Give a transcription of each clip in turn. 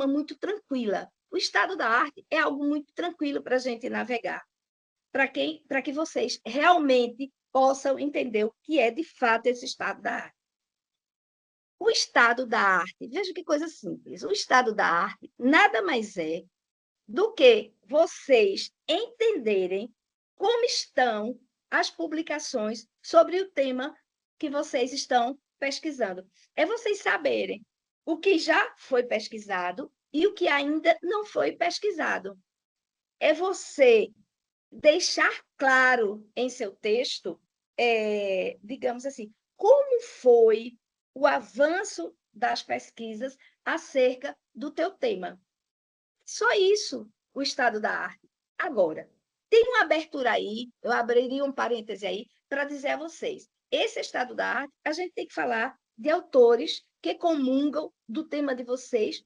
forma muito tranquila. O estado da arte é algo muito tranquilo para a gente navegar, para que vocês realmente possam entender o que é, de fato, esse estado da arte. O estado da arte, veja que coisa simples, o estado da arte nada mais é do que vocês entenderem como estão as publicações sobre o tema que vocês estão pesquisando. É vocês saberem o que já foi pesquisado e o que ainda não foi pesquisado. É você deixar claro em seu texto, digamos assim, como foi o avanço das pesquisas acerca do teu tema. Só isso, o estado da arte. Agora, tem uma abertura aí, eu abriria um parêntese aí, para dizer a vocês, esse estado da arte, a gente tem que falar de autores que comungam do tema de vocês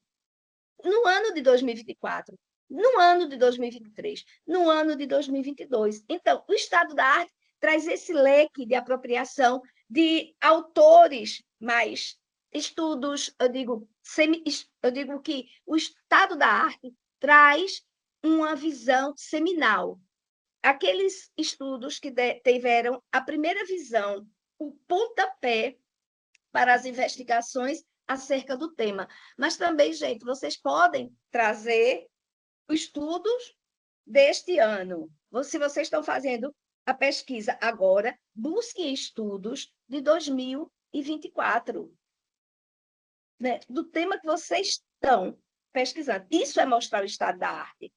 no ano de 2024, no ano de 2023, no ano de 2022. Então, o estado da arte traz esse leque de apropriação de autores mais estudos, eu digo que o estado da arte traz uma visão seminal. Aqueles estudos que tiveram a primeira visão, o pontapé para as investigações acerca do tema. Mas também, gente, vocês podem trazer estudos deste ano. Se vocês estão fazendo a pesquisa agora, busquem estudos de 2024, né? Do tema que vocês estão pesquisando. Isso é mostrar o estado da arte.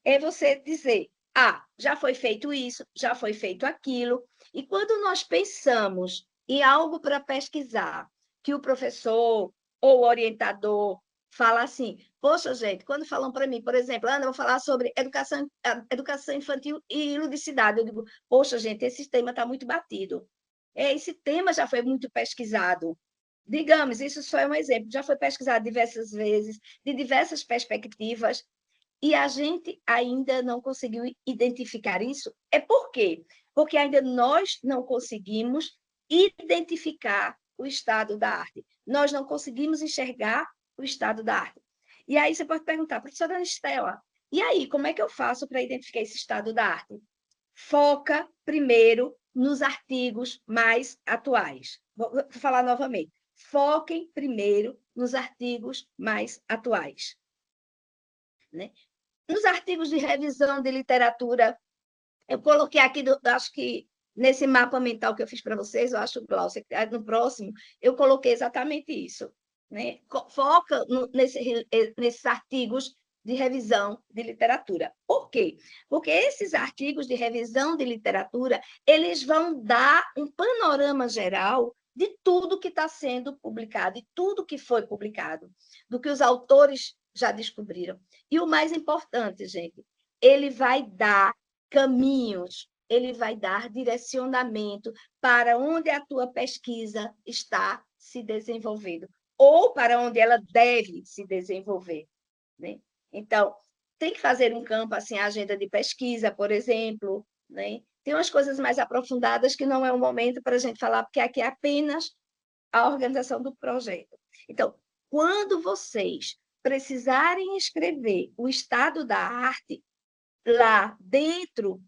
É você dizer, já foi feito isso, já foi feito aquilo. E quando nós pensamos em algo para pesquisar, que o professor ou o orientador fala assim, poxa, gente, quando falam para mim, por exemplo, Ana, eu vou falar sobre educação infantil e ludicidade, eu digo, poxa, gente, esse tema está muito batido. Esse tema já foi muito pesquisado. Digamos, isso só é um exemplo, já foi pesquisado diversas vezes, de diversas perspectivas, e a gente ainda não conseguiu identificar isso. É por quê? Porque ainda nós não conseguimos identificar o estado da arte. Nós não conseguimos enxergar o estado da arte. E aí você pode perguntar, professora Estela, e aí, como é que eu faço para identificar esse estado da arte? Foca primeiro nos artigos mais atuais. Vou falar novamente. Foquem primeiro nos artigos mais atuais. Né? Nos artigos de revisão de literatura, eu coloquei aqui, acho que nesse mapa mental que eu fiz para vocês, eu acho, Glaucia, no próximo, eu coloquei exatamente isso. Né? Foca nesses artigos de revisão de literatura. Por quê? Porque esses artigos de revisão de literatura, eles vão dar um panorama geral de tudo que está sendo publicado e tudo que foi publicado, do que os autores já descobriram. E o mais importante, gente, ele vai dar caminhos, ele vai dar direcionamento para onde a tua pesquisa está se desenvolvendo, ou para onde ela deve se desenvolver. Né? Então, tem que fazer um campo, assim, a agenda de pesquisa, por exemplo. Né? Tem umas coisas mais aprofundadas que não é o momento para a gente falar, porque aqui é apenas a organização do projeto. Então, quando vocês precisarem escrever o estado da arte lá dentro,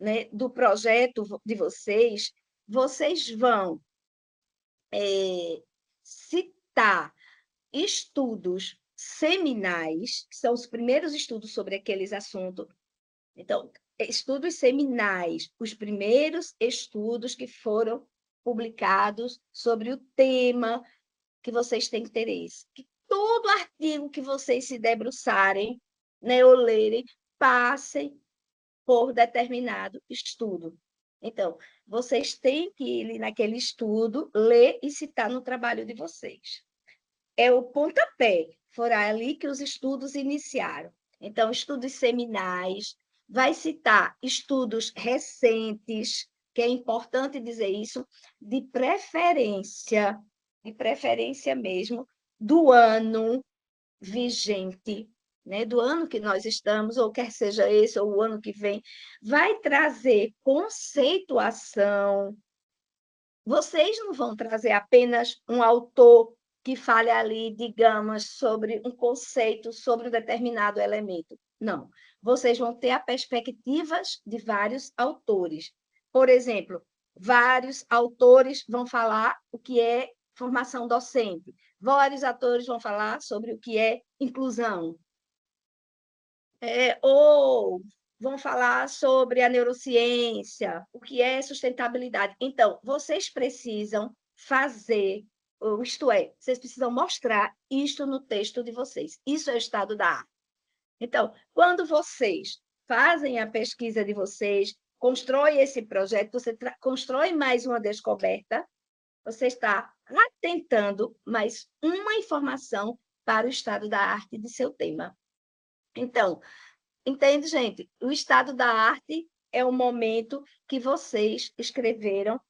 né, do projeto de vocês, vocês vão citar estudos seminais, que são os primeiros estudos sobre aqueles assuntos. Então, estudos seminais, os primeiros estudos que foram publicados sobre o tema que vocês têm interesse. Que todo artigo que vocês se debruçarem, né, ou lerem, passem por determinado estudo. Então, vocês têm que ir naquele estudo, ler e citar no trabalho de vocês. É o pontapé, foi ali que os estudos iniciaram. Então, estudos seminais, vai citar estudos recentes, que é importante dizer isso, de preferência mesmo, do ano vigente, né, do ano que nós estamos, ou quer seja esse, ou o ano que vem, vai trazer conceituação. Vocês não vão trazer apenas um autor que fale ali, digamos, sobre um conceito, sobre um determinado elemento. Não. Vocês vão ter as perspectivas de vários autores. Por exemplo, vários autores vão falar o que é formação docente. Vários autores vão falar sobre o que é inclusão. Ou vão falar sobre a neurociência, o que é sustentabilidade. Então, vocês precisam fazer, isto é, vocês precisam mostrar isto no texto de vocês. Isso é o estado da arte. Então, quando vocês fazem a pesquisa de vocês, constrói esse projeto, você constrói mais uma descoberta, você está atentando mais uma informação para o estado da arte de seu tema. Então, entende, gente? O estado da arte é o momento que vocês escreveram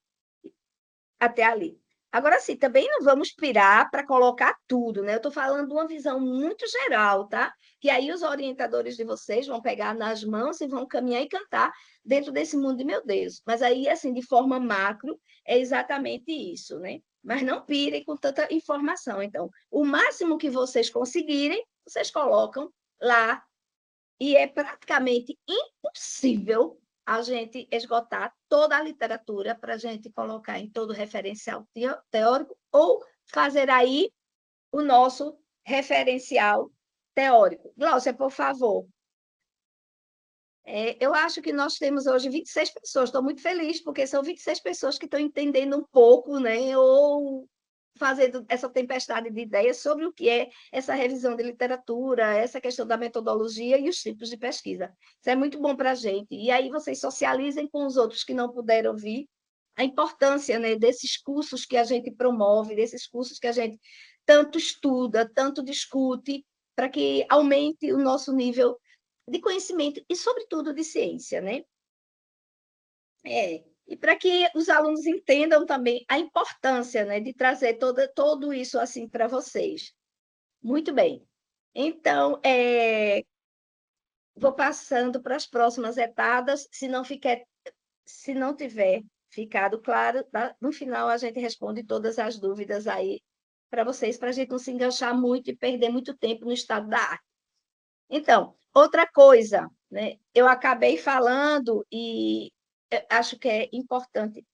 até ali. Agora sim, também não vamos pirar para colocar tudo, né? Eu estou falando de uma visão muito geral, tá? Que aí os orientadores de vocês vão pegar nas mãos e vão caminhar e cantar dentro desse mundo de meu Deus. Mas aí, assim, de forma macro, é exatamente isso, né? Mas não pirem com tanta informação. Então, o máximo que vocês conseguirem, vocês colocam lá e é praticamente impossível a gente esgotar toda a literatura para a gente colocar em todo referencial teórico ou fazer aí o nosso referencial teórico. Glaucia, por favor. Eu acho que nós temos hoje 26 pessoas. Estou muito feliz, porque são 26 pessoas que estão entendendo um pouco, né? Ou fazendo essa tempestade de ideias sobre o que é essa revisão de literatura, essa questão da metodologia e os tipos de pesquisa. Isso é muito bom para a gente. E aí vocês socializem com os outros que não puderam vir a importância, né, desses cursos que a gente promove, desses cursos que a gente tanto estuda, tanto discute, para que aumente o nosso nível de conhecimento e, sobretudo, de ciência, né? E para que os alunos entendam também a importância, né, de trazer todo isso assim para vocês. Muito bem. Então, vou passando para as próximas etapas, se não tiver ficado claro, no final a gente responde todas as dúvidas aí para vocês, para a gente não se enganchar muito e perder muito tempo no estado da arte. Então, outra coisa, né? Eu acabei falando e acho que é importante.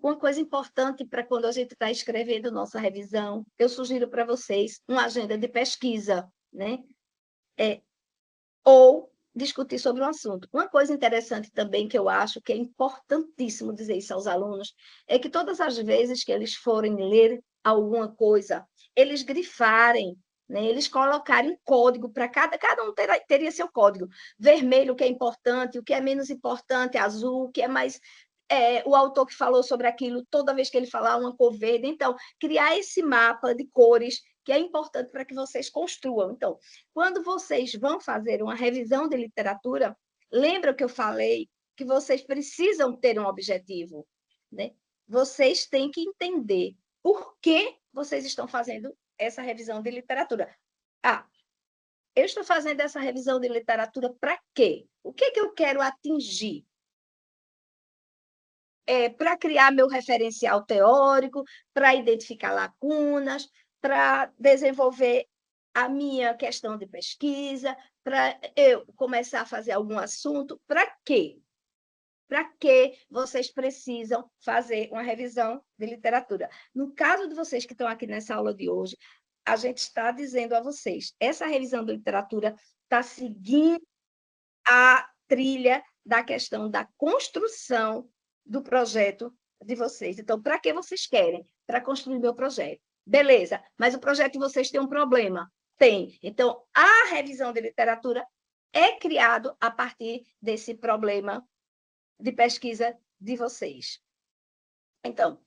Uma coisa importante para quando a gente está escrevendo nossa revisão, eu sugiro para vocês uma agenda de pesquisa, né? Ou discutir sobre um assunto. Uma coisa interessante também que eu acho que é importantíssimo dizer isso aos alunos é que todas as vezes que eles forem ler alguma coisa, eles grifarem, né? Eles colocarem um código para cada um teria seu código. Vermelho, o que é importante, o que é menos importante, azul, o que é mais o autor que falou sobre aquilo, toda vez que ele falar uma cor verde. Então, criar esse mapa de cores que é importante para que vocês construam. Então, quando vocês vão fazer uma revisão de literatura, lembra que eu falei que vocês precisam ter um objetivo, né? Vocês têm que entender por que vocês estão fazendo essa revisão de literatura. Eu estou fazendo essa revisão de literatura para quê? O que eu quero atingir? Para criar meu referencial teórico, para identificar lacunas, para desenvolver a minha questão de pesquisa, para eu começar a fazer algum assunto. Para quê? Para que vocês precisam fazer uma revisão de literatura? No caso de vocês que estão aqui nessa aula de hoje, a gente está dizendo a vocês, essa revisão de literatura está seguindo a trilha da questão da construção do projeto de vocês. Então, para que vocês querem? Para construir meu projeto. Beleza, mas o projeto de vocês tem um problema? Tem. Então, a revisão de literatura é criado a partir desse problema de pesquisa de vocês. Então,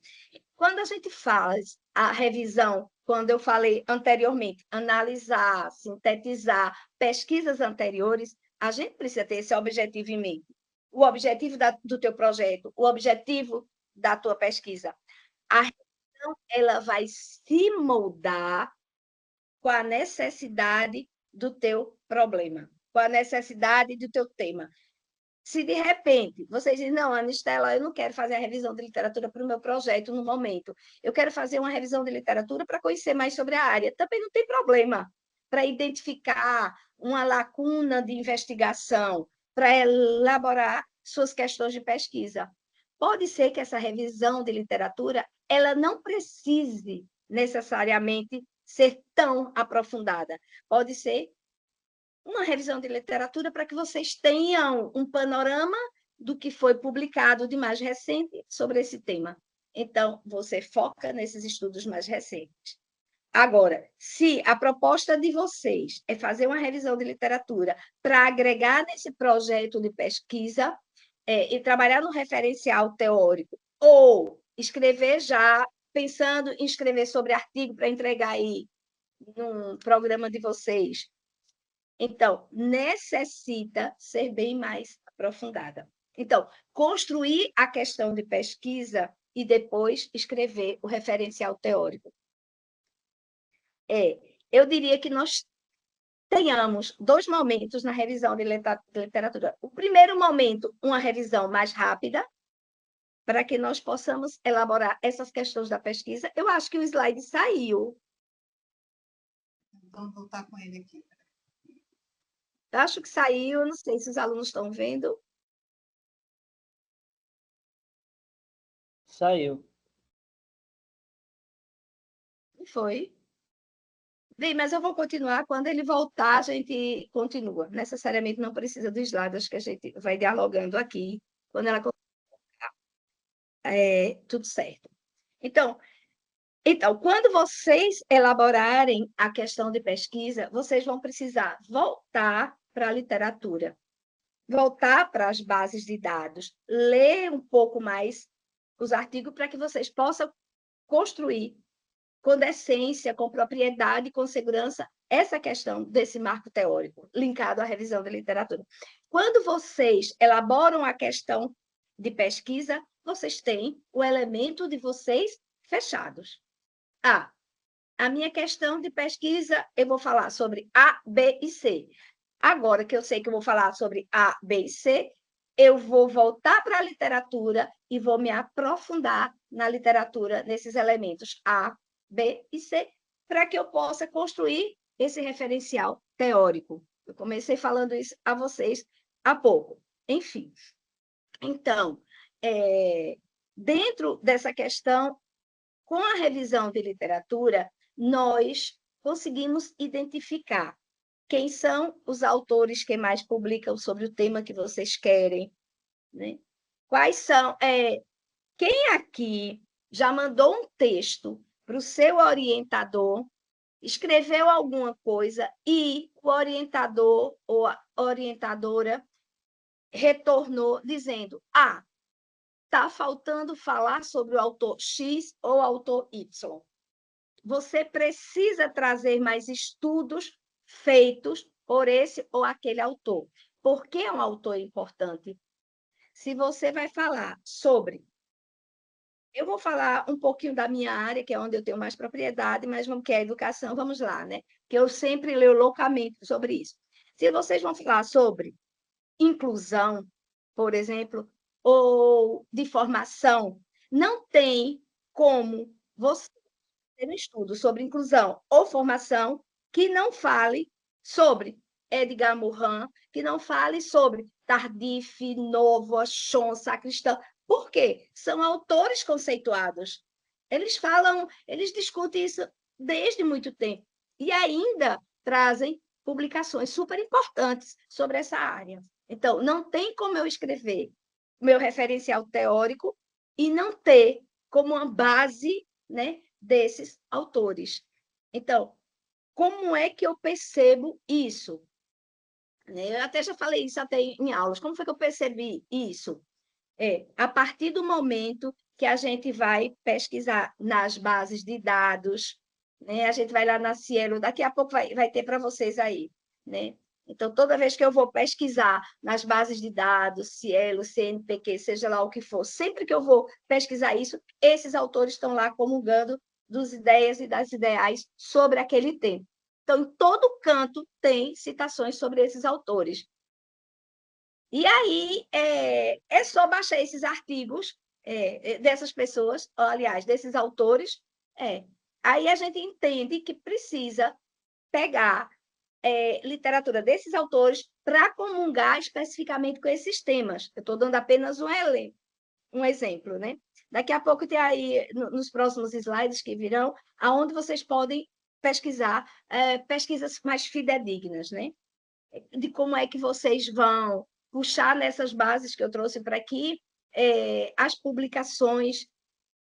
quando a gente faz a revisão, quando eu falei anteriormente, analisar, sintetizar pesquisas anteriores, a gente precisa ter esse objetivo em mente. O objetivo do teu projeto, o objetivo da tua pesquisa. A revisão, ela vai se moldar com a necessidade do teu problema, com a necessidade do teu tema. Se de repente vocês dizem, não, Anistela, eu não quero fazer a revisão de literatura para o meu projeto no momento, eu quero fazer uma revisão de literatura para conhecer mais sobre a área, também não tem problema, para identificar uma lacuna de investigação, para elaborar suas questões de pesquisa. Pode ser que essa revisão de literatura ela não precise necessariamente ser tão aprofundada. Pode ser uma revisão de literatura para que vocês tenham um panorama do que foi publicado de mais recente sobre esse tema. Então, você foca nesses estudos mais recentes. Agora, se a proposta de vocês é fazer uma revisão de literatura para agregar nesse projeto de pesquisa e trabalhar no referencial teórico, ou escrever já, pensando em escrever sobre artigo para entregar aí num programa de vocês, então, necessita ser bem mais aprofundada. Então, construir a questão de pesquisa e depois escrever o referencial teórico. Eu diria que nós tenhamos 2 momentos na revisão de literatura. O primeiro momento, uma revisão mais rápida, para que nós possamos elaborar essas questões da pesquisa. Eu acho que o slide saiu. Vamos voltar com ele aqui. Acho que saiu, não sei se os alunos estão vendo. Saiu. Foi. Bem, mas eu vou continuar. Quando ele voltar, a gente continua. Necessariamente não precisa dos lados que a gente vai dialogando aqui. Quando ela tudo certo. Então, quando vocês elaborarem a questão de pesquisa, vocês vão precisar voltar para a literatura, voltar para as bases de dados, ler um pouco mais os artigos para que vocês possam construir com decência, com propriedade, com segurança, essa questão desse marco teórico, linkado à revisão da literatura. Quando vocês elaboram a questão de pesquisa, vocês têm o elemento de vocês fechados. A minha questão de pesquisa, eu vou falar sobre A, B e C. Agora que eu sei que eu vou falar sobre A, B e C, eu vou voltar para a literatura e vou me aprofundar na literatura, nesses elementos A, B e C, para que eu possa construir esse referencial teórico. Eu comecei falando isso a vocês há pouco. Enfim, então, dentro dessa questão, com a revisão de literatura, nós conseguimos identificar quem são os autores que mais publicam sobre o tema que vocês querem, né? Quais são... quem aqui já mandou um texto para o seu orientador, escreveu alguma coisa e o orientador ou a orientadora retornou dizendo: está faltando falar sobre o autor X ou o autor Y. Você precisa trazer mais estudos feitos por esse ou aquele autor. Por que é um autor importante? Se você vai falar sobre... Eu vou falar um pouquinho da minha área, que é onde eu tenho mais propriedade, mas vamos que é a educação, vamos lá, né? Que eu sempre leio loucamente sobre isso. Se vocês vão falar sobre inclusão, por exemplo, ou de formação, não tem como você ter um estudo sobre inclusão ou formação que não fale sobre Edgar Morin, que não fale sobre Tardif, Novo, Chon, Sacristão. Por quê? São autores conceituados. Eles falam, eles discutem isso desde muito tempo e ainda trazem publicações super importantes sobre essa área. Então, não tem como eu escrever meu referencial teórico e não ter como uma base, né, desses autores. Então, como é que eu percebo isso? Eu até já falei isso até em aulas. Como foi que eu percebi isso? A partir do momento que a gente vai pesquisar nas bases de dados, né? A gente vai lá na Cielo, daqui a pouco vai ter para vocês aí, né? Então, toda vez que eu vou pesquisar nas bases de dados, Cielo, CNPq, seja lá o que for, sempre que eu vou pesquisar isso, esses autores estão lá comungando das ideias e das ideais sobre aquele tema. Então, em todo canto tem citações sobre esses autores. E aí é só baixar esses artigos dessas pessoas, aliás, desses autores. Aí a gente entende que precisa pegar literatura desses autores para comungar especificamente com esses temas. Eu estou dando apenas um exemplo, né? Daqui a pouco tem aí, nos próximos slides que virão, aonde vocês podem pesquisar pesquisas mais fidedignas, né? De como é que vocês vão puxar nessas bases que eu trouxe para aqui as publicações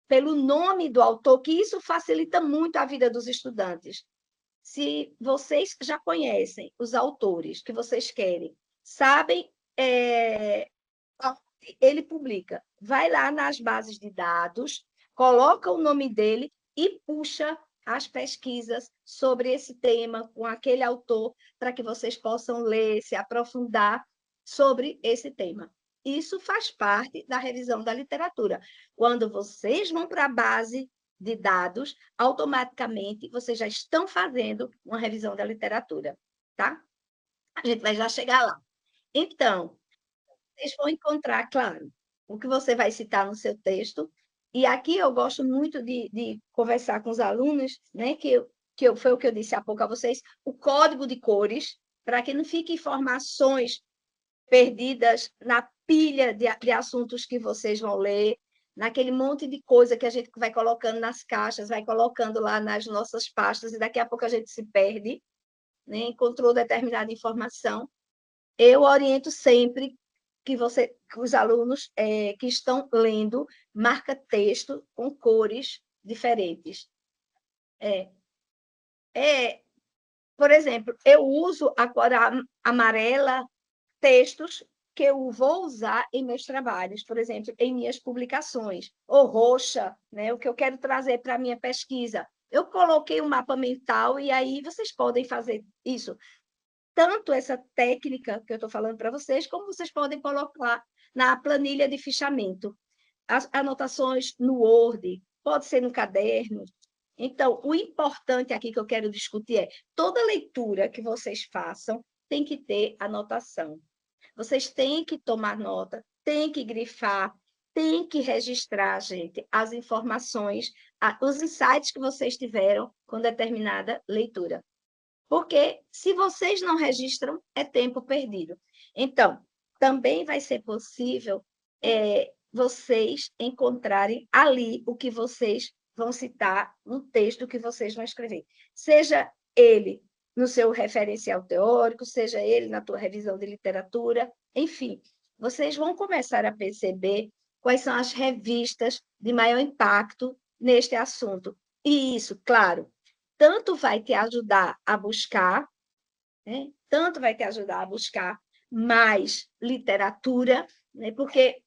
pelo nome do autor, que isso facilita muito a vida dos estudantes. Se vocês já conhecem os autores que vocês querem, sabem ele publica, vai lá nas bases de dados, coloca o nome dele e puxa as pesquisas sobre esse tema com aquele autor para que vocês possam ler, se aprofundar sobre esse tema. Isso faz parte da revisão da literatura. Quando vocês vão para a base de dados, automaticamente vocês já estão fazendo uma revisão da literatura, tá? A gente vai já chegar lá. Então, vocês vão encontrar, claro, o que você vai citar no seu texto. E aqui eu gosto muito de conversar com os alunos, né, foi o que eu disse há pouco a vocês, o código de cores, para que não fiquem informações perdidas na pilha de assuntos que vocês vão ler, naquele monte de coisa que a gente vai colocando nas caixas, vai colocando lá nas nossas pastas, e daqui a pouco a gente se perde, né, encontrou determinada informação. Eu oriento sempre que os alunos que estão lendo marca texto com cores diferentes. Por exemplo, eu uso a cor amarela textos que eu vou usar em meus trabalhos, por exemplo, em minhas publicações, ou roxa, né, o que eu quero trazer para a minha pesquisa. Eu coloquei um mapa mental e aí vocês podem fazer isso tanto essa técnica que eu estou falando para vocês, como vocês podem colocar na planilha de fichamento. As anotações no Word, pode ser no caderno. Então, o importante aqui que eu quero discutir é toda leitura que vocês façam tem que ter anotação. Vocês têm que tomar nota, têm que grifar, têm que registrar, gente, as informações, os insights que vocês tiveram com determinada leitura. Porque se vocês não registram, é tempo perdido. Então, também vai ser possível vocês encontrarem ali o que vocês vão citar no texto que vocês vão escrever. Seja ele no seu referencial teórico, seja ele na tua revisão de literatura, enfim, vocês vão começar a perceber quais são as revistas de maior impacto neste assunto. E isso, claro, tanto vai te ajudar a buscar, né? Tanto vai te ajudar a buscar mais literatura, né? Porque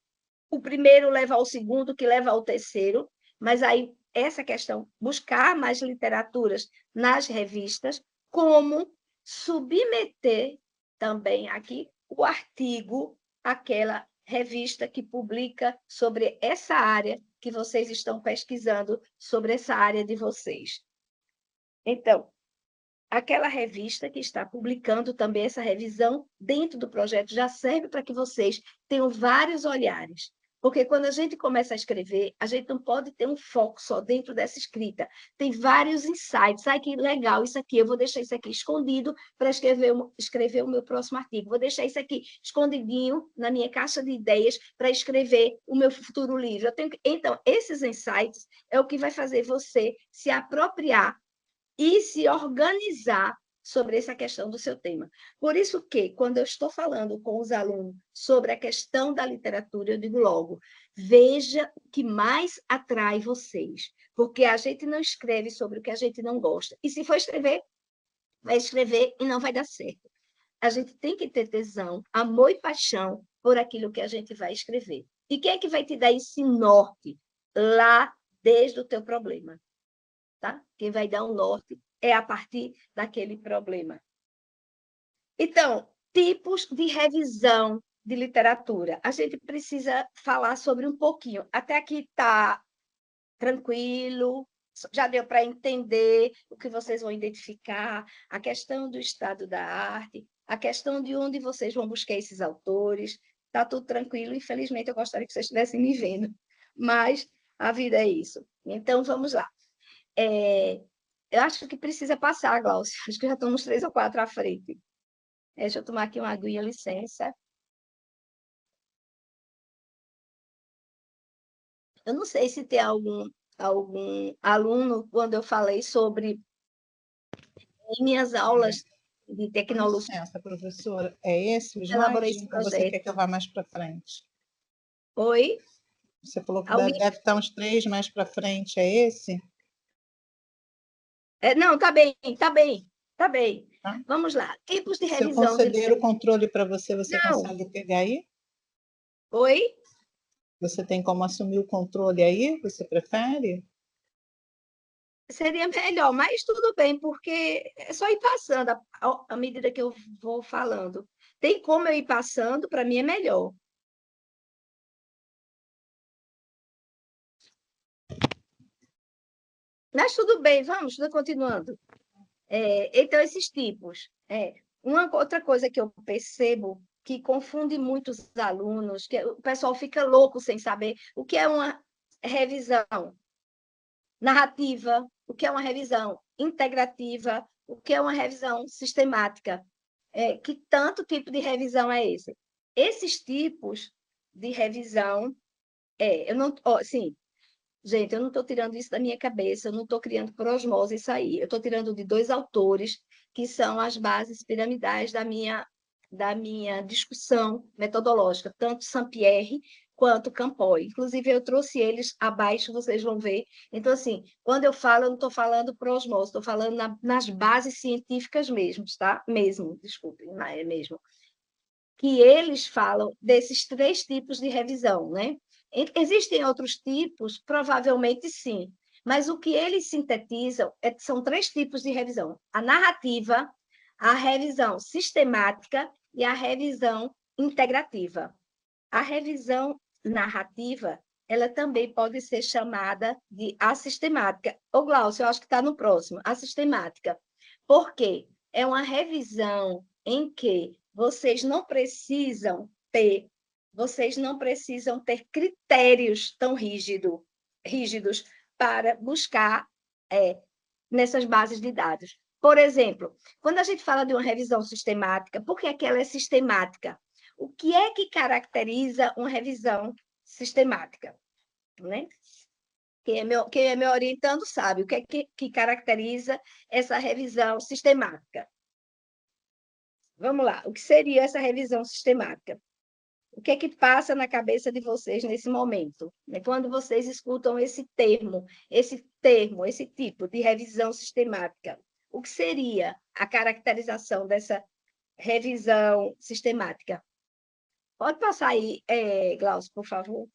o primeiro leva ao segundo, que leva ao terceiro, mas aí essa questão, buscar mais literaturas nas revistas, como submeter também aqui o artigo àquela revista que publica sobre essa área que vocês estão pesquisando, sobre essa área de vocês. Então, aquela revista que está publicando também essa revisão dentro do projeto já serve para que vocês tenham vários olhares. Porque quando a gente começa a escrever, a gente não pode ter um foco só dentro dessa escrita. Tem vários insights. Ai, que legal isso aqui. Eu vou deixar isso aqui escondido para escrever o meu próximo artigo. Vou deixar isso aqui escondidinho na minha caixa de ideias para escrever o meu futuro livro. Então, esses insights é o que vai fazer você se apropriar e se organizar sobre essa questão do seu tema. Por isso que, quando eu estou falando com os alunos sobre a questão da literatura, eu digo logo, veja o que mais atrai vocês, porque a gente não escreve sobre o que a gente não gosta. E se for escrever, vai escrever e não vai dar certo. A gente tem que ter tesão, amor e paixão por aquilo que a gente vai escrever. E quem é que vai te dar esse norte lá desde o teu problema? Tá? Quem vai dar um norte é a partir daquele problema. Então, tipos de revisão de literatura. A gente precisa falar sobre um pouquinho. Até aqui está tranquilo, já deu para entender o que vocês vão identificar, a questão do estado da arte. a questão de onde vocês vão buscar esses autores, está tudo tranquilo. Infelizmente, eu gostaria que vocês estivessem me vendo, mas a vida é isso. Então, vamos lá. Eu acho que precisa passar, Glaucio. Acho que já estamos 3 ou 4 à frente. Deixa eu tomar aqui uma aguinha, licença. Eu não sei se tem algum aluno, quando eu falei sobre em minhas aulas de Com tecnologia, licença, professora. É esse o elaborei esse slide? Ou você quer projeto. que eu vá mais para frente? Oi? Você falou que Alguém? deve estar uns 3 mais para frente. É esse? Não, está bem, está bem, está bem. Tá? Vamos lá. Tipos de Se eu revisão de... conceder o controle para você, você Não. consegue pegar aí? Oi? Você tem como assumir o controle aí? Você prefere? Seria melhor, mas tudo bem, porque é só ir passando à medida que eu vou falando. Tem como eu ir passando, para mim é melhor. Mas tudo bem, vamos continuando. Então, esses tipos. Uma outra coisa que eu percebo que confunde muito os alunos, que o pessoal fica louco sem saber o que é uma revisão narrativa, o que é uma revisão integrativa, o que é uma revisão sistemática. Que tanto tipo de revisão é esse? Esses tipos de revisão, eu não, sim, gente, eu não estou tirando isso da minha cabeça, eu não estou criando por osmose isso aí. Eu estou tirando de 2 autores que são as bases piramidais da minha discussão metodológica, tanto Sampierre quanto Campoy. Inclusive, eu trouxe eles abaixo, vocês vão ver. Então, assim, quando eu falo, eu não estou falando por osmose, estou falando nas bases científicas mesmo, tá? Mesmo, desculpem, é mesmo. Que eles falam desses 3 tipos de revisão, né? Existem outros tipos? Provavelmente sim, mas o que eles sintetizam são 3 tipos de revisão: a narrativa, a revisão sistemática e a revisão integrativa. A revisão narrativa, ela também pode ser chamada de assistemática. Ô, Glaucio, eu acho que está no próximo, a sistemática. Por quê? É uma revisão em que vocês não precisam ter critérios tão rígidos para buscar nessas bases de dados. Por exemplo, quando a gente fala de uma revisão sistemática, por que é que ela é sistemática? O que é que caracteriza uma revisão sistemática? Né? Quem é meu orientando sabe o que é que caracteriza essa revisão sistemática. Vamos lá, o que seria essa revisão sistemática? O que é que passa na cabeça de vocês nesse momento? Quando vocês escutam esse tipo de revisão sistemática, o que seria a caracterização dessa revisão sistemática? Pode passar aí, Glaucio, por favor.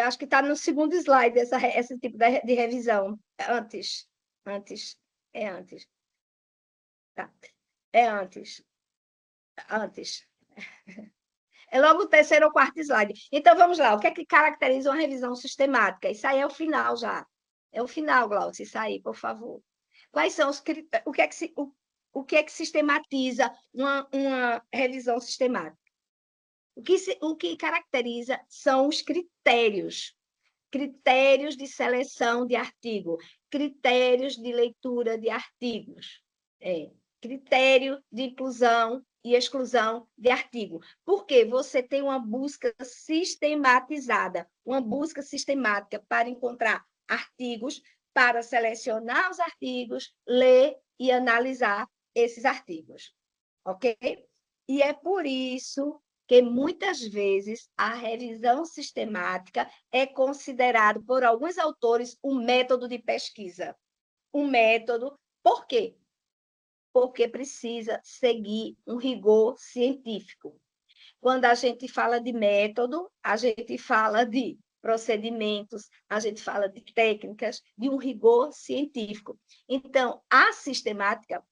Acho que está no segundo slide esse tipo de revisão. Antes. É antes. Tá. É antes. É logo o terceiro ou quarto slide. Então, vamos lá. O que é que caracteriza uma revisão sistemática? Isso aí é o final já. É o final, Glaucio. Isso aí, por favor. Quais são os critérios? O que é que sistematiza uma revisão sistemática? O que caracteriza são os critérios. Critérios de seleção de artigo, critérios de leitura de artigos, critério de inclusão e exclusão de artigo. Porque você tem uma busca sistematizada, uma busca sistemática para encontrar artigos, para selecionar os artigos, ler e analisar esses artigos. Ok? E é por isso que muitas vezes a revisão sistemática é considerado por alguns autores um método de pesquisa. Um método, por quê? Porque precisa seguir um rigor científico. Quando a gente fala de método, a gente fala de procedimentos, a gente fala de técnicas, de um rigor científico. Então, a sistemática,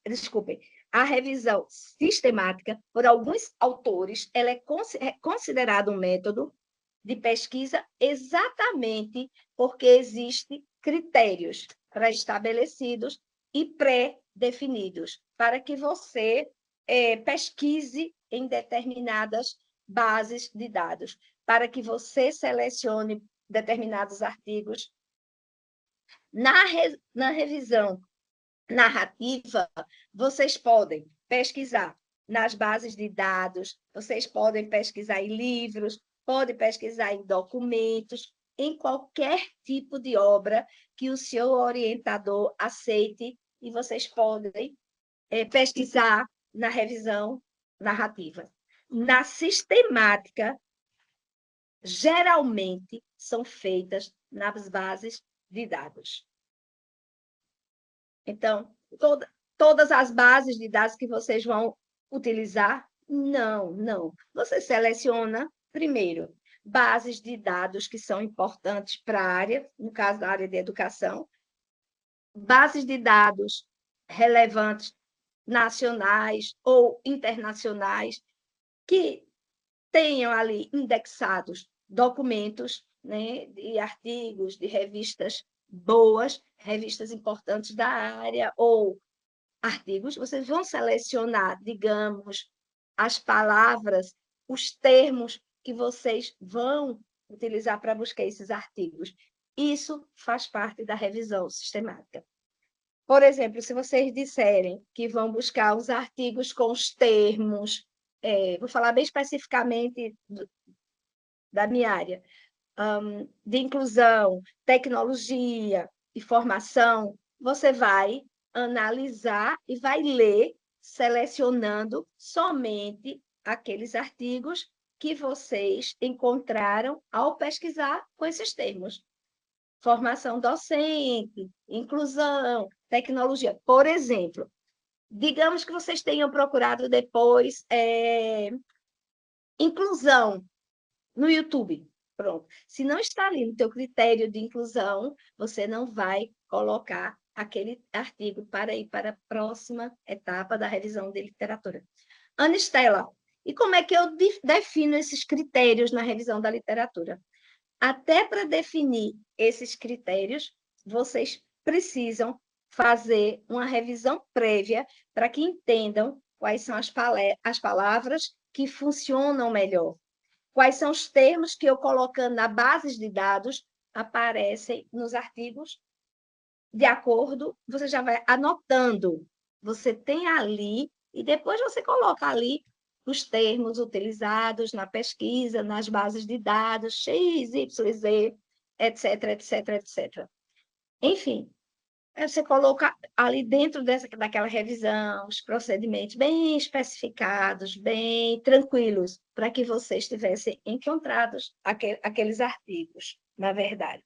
desculpem, a revisão sistemática, por alguns autores, ela é considerada um método de pesquisa exatamente porque existem critérios pré-estabelecidos e pré-definidos, para que você pesquise em determinadas bases de dados, para que você selecione determinados artigos. Na revisão narrativa, vocês podem pesquisar nas bases de dados, vocês podem pesquisar em livros, podem pesquisar em documentos, em qualquer tipo de obra que o seu orientador aceite, e vocês podem pesquisar na revisão narrativa. Na sistemática, geralmente são feitas nas bases de dados. Então, todas as bases de dados que vocês vão utilizar, não. Você seleciona, primeiro, bases de dados que são importantes para a área, no caso da área de educação, bases de dados relevantes nacionais ou internacionais, que tenham ali indexados documentos, né, de artigos, de revistas boas, revistas importantes da área, ou artigos. Vocês vão selecionar, digamos, as palavras, os termos que vocês vão utilizar para buscar esses artigos. Isso faz parte da revisão sistemática. Por exemplo, se vocês disserem que vão buscar os artigos com os termos, vou falar bem especificamente da minha área, de inclusão, tecnologia e formação, você vai analisar e vai ler, selecionando somente aqueles artigos que vocês encontraram ao pesquisar com esses termos. Formação docente, inclusão, tecnologia. Por exemplo, digamos que vocês tenham procurado depois inclusão no YouTube. Pronto. Se não está ali no teu critério de inclusão, você não vai colocar aquele artigo para ir para a próxima etapa da revisão de literatura. Ana Estela, e como é que eu defino esses critérios na revisão da literatura? Até para definir esses critérios, vocês precisam fazer uma revisão prévia para que entendam quais são as palavras que funcionam melhor. Quais são os termos que eu colocando na base de dados aparecem nos artigos, de acordo, você já vai anotando. Você tem ali, e depois você coloca ali os termos utilizados na pesquisa, nas bases de dados, X, Y, Z, etc, etc, etc. Enfim, você coloca ali dentro daquela revisão os procedimentos bem especificados, bem tranquilos, para que vocês tivessem encontrados aqueles artigos, na verdade.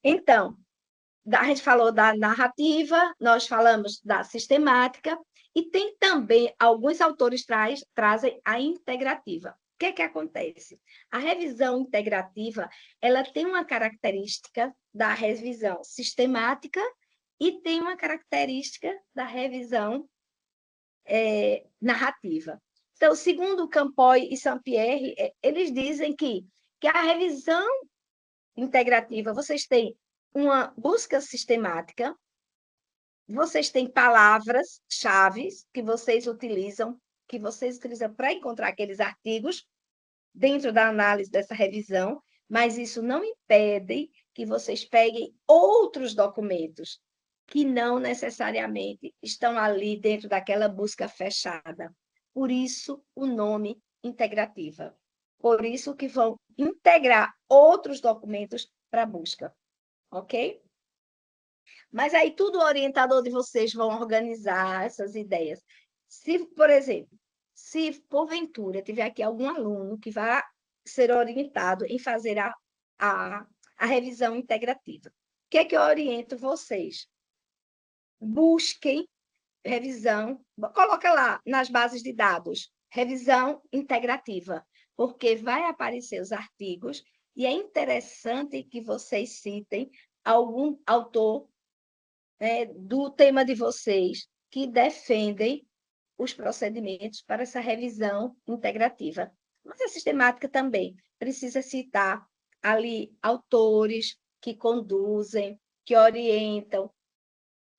Então, a gente falou da narrativa, nós falamos da sistemática, e tem também, alguns autores trazem a integrativa. O que é que acontece? A revisão integrativa, ela tem uma característica da revisão sistemática e tem uma característica da revisão narrativa. Então, segundo Campoy e Saint-Pierre, eles dizem que a revisão integrativa, vocês têm uma busca sistemática, vocês têm palavras-chave que vocês utilizam para encontrar aqueles artigos dentro da análise dessa revisão, mas isso não impede que vocês peguem outros documentos que não necessariamente estão ali dentro daquela busca fechada. Por isso, o nome integrativa. Por isso que vão integrar outros documentos para a busca. Ok? Mas aí tudo o orientador de vocês vão organizar essas ideias. Se, por exemplo, se porventura tiver aqui algum aluno que vai ser orientado em fazer a revisão integrativa, o que é que eu oriento vocês? Busquem revisão, coloca lá nas bases de dados, revisão integrativa, porque vai aparecer os artigos e é interessante que vocês citem algum autor do tema de vocês que defendem os procedimentos para essa revisão integrativa. Mas a sistemática também precisa citar ali autores que conduzem, que orientam,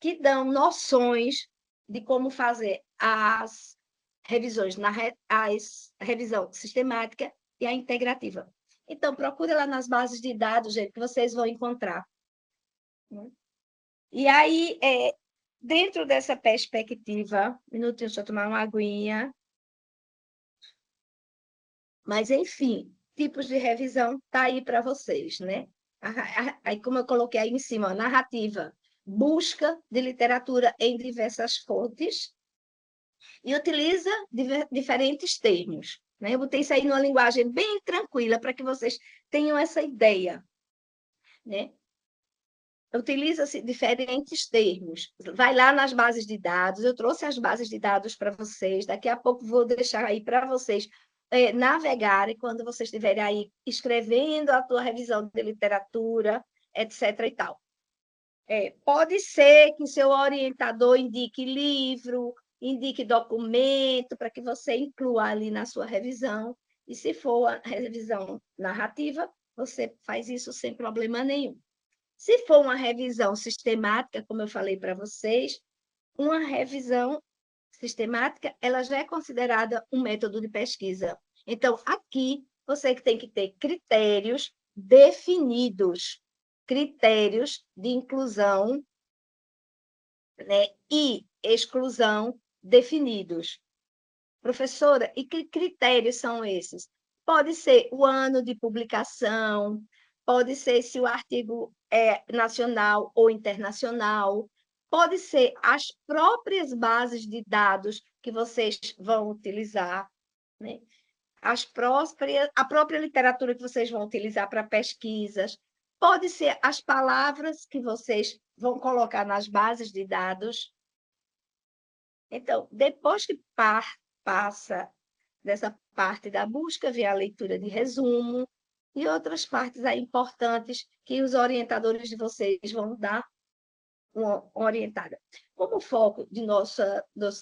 que dão noções de como fazer as revisões, a revisão sistemática e a integrativa. Então, procure lá nas bases de dados, gente, que vocês vão encontrar. E aí, dentro dessa perspectiva, um minutinho, deixa eu tomar uma aguinha. Mas, enfim, tipos de revisão está aí para vocês, né? Aí, como eu coloquei aí em cima, narrativa, busca de literatura em diversas fontes e utiliza diferentes termos. Né? Eu botei isso aí numa linguagem bem tranquila para que vocês tenham essa ideia. Né? Utiliza-se diferentes termos. Vai lá nas bases de dados, eu trouxe as bases de dados para vocês, daqui a pouco vou deixar aí para vocês navegarem quando vocês estiverem aí escrevendo a tua revisão de literatura, etc. e tal. Pode ser que seu orientador indique livro, indique documento, para que você inclua ali na sua revisão, e se for a revisão narrativa, você faz isso sem problema nenhum. Se for uma revisão sistemática, como eu falei para vocês, uma revisão sistemática, ela já é considerada um método de pesquisa. Então, aqui, você tem que ter critérios definidos, critérios de inclusão, né, e exclusão definidos. Professora, e que critérios são esses? Pode ser o ano de publicação, pode ser se o artigo é nacional ou internacional, pode ser as próprias bases de dados que vocês vão utilizar, né? A própria literatura que vocês vão utilizar para pesquisas, pode ser as palavras que vocês vão colocar nas bases de dados. Então, depois que passa dessa parte da busca, vem a leitura de resumo e outras partes aí importantes que os orientadores de vocês vão dar uma orientada. Como o foco de nosso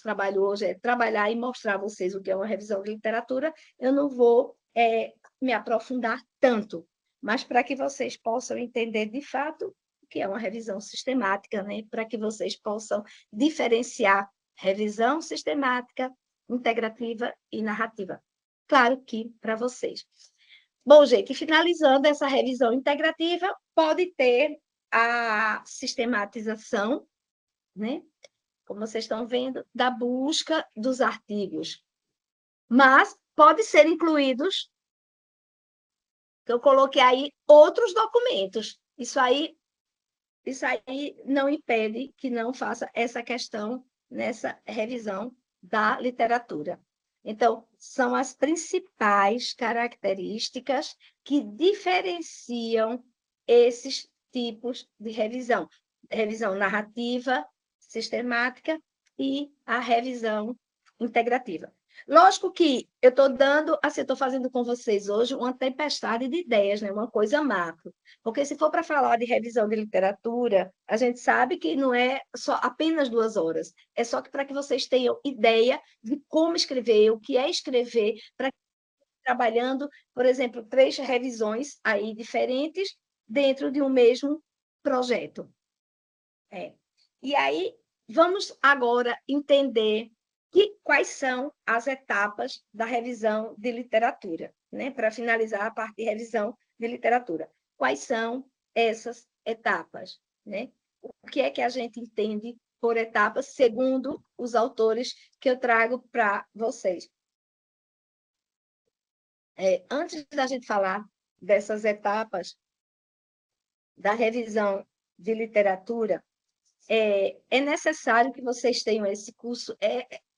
trabalho hoje é trabalhar e mostrar a vocês o que é uma revisão de literatura, eu não vou me aprofundar tanto, mas para que vocês possam entender de fato o que é uma revisão sistemática, né? Para que vocês possam diferenciar revisão sistemática, integrativa e narrativa. Claro que para vocês. Bom, gente, finalizando essa revisão integrativa, pode ter a sistematização, né? Como vocês estão vendo, da busca dos artigos. Mas pode ser incluídos, que eu coloquei aí, outros documentos. Isso aí não impede que não faça essa questão nessa revisão da literatura. Então, são as principais características que diferenciam esses tipos de revisão. Revisão narrativa, sistemática e a revisão integrativa. Lógico que eu estou dando, assim, estou fazendo com vocês hoje uma tempestade de ideias, né? Uma coisa macro. Porque se for para falar de revisão de literatura, a gente sabe que não é só apenas 2 horas. É só para que vocês tenham ideia de como escrever, o que é escrever, para trabalhando, por exemplo, 3 revisões aí diferentes dentro de um mesmo projeto. E aí, vamos agora entender quais são as etapas da revisão de literatura, né? Para finalizar a parte de revisão de literatura. Quais são essas etapas, né? O que é que a gente entende por etapas, segundo os autores que eu trago para vocês? Antes da gente falar dessas etapas da revisão de literatura, é necessário que vocês tenham esse curso,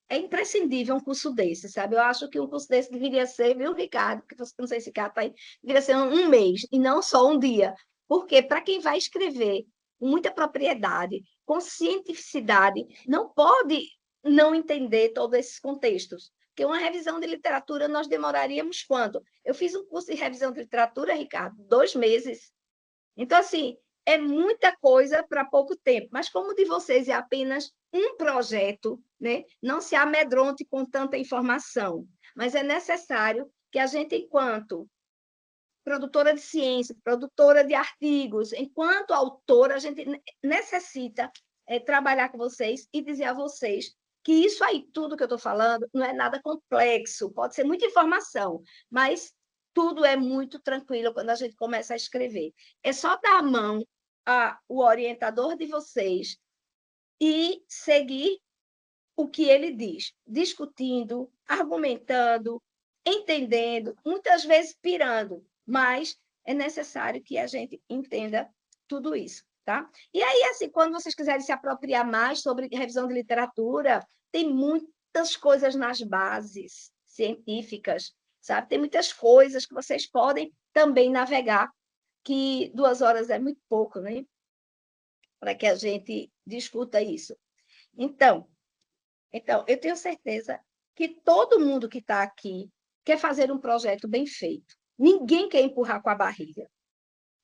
é imprescindível um curso desse, sabe? Eu acho que um curso desse deveria ser, viu, Ricardo? Que você, não sei se Ricardo está aí, deveria ser um mês, e não só um dia. Porque para quem vai escrever com muita propriedade, com cientificidade, não pode não entender todos esses contextos. Porque uma revisão de literatura nós demoraríamos quanto? Eu fiz um curso de revisão de literatura, Ricardo, 2 meses. Então, assim, é muita coisa para pouco tempo, mas como o de vocês é apenas um projeto, né? Não se amedronte com tanta informação, mas é necessário que a gente, enquanto produtora de ciência, produtora de artigos, enquanto autora, a gente necessita trabalhar com vocês e dizer a vocês que isso aí, tudo que eu estou falando, não é nada complexo, pode ser muita informação, mas tudo é muito tranquilo quando a gente começa a escrever. É só dar a mão ao orientador de vocês e seguir o que ele diz, discutindo, argumentando, entendendo, muitas vezes pirando, mas é necessário que a gente entenda tudo isso, tá? E aí, assim, quando vocês quiserem se apropriar mais sobre revisão de literatura, tem muitas coisas nas bases científicas, sabe? Tem muitas coisas que vocês podem também navegar, que 2 horas é muito pouco, né? Para que a gente discuta isso. Então, eu tenho certeza que todo mundo que está aqui quer fazer um projeto bem feito. Ninguém quer empurrar com a barriga,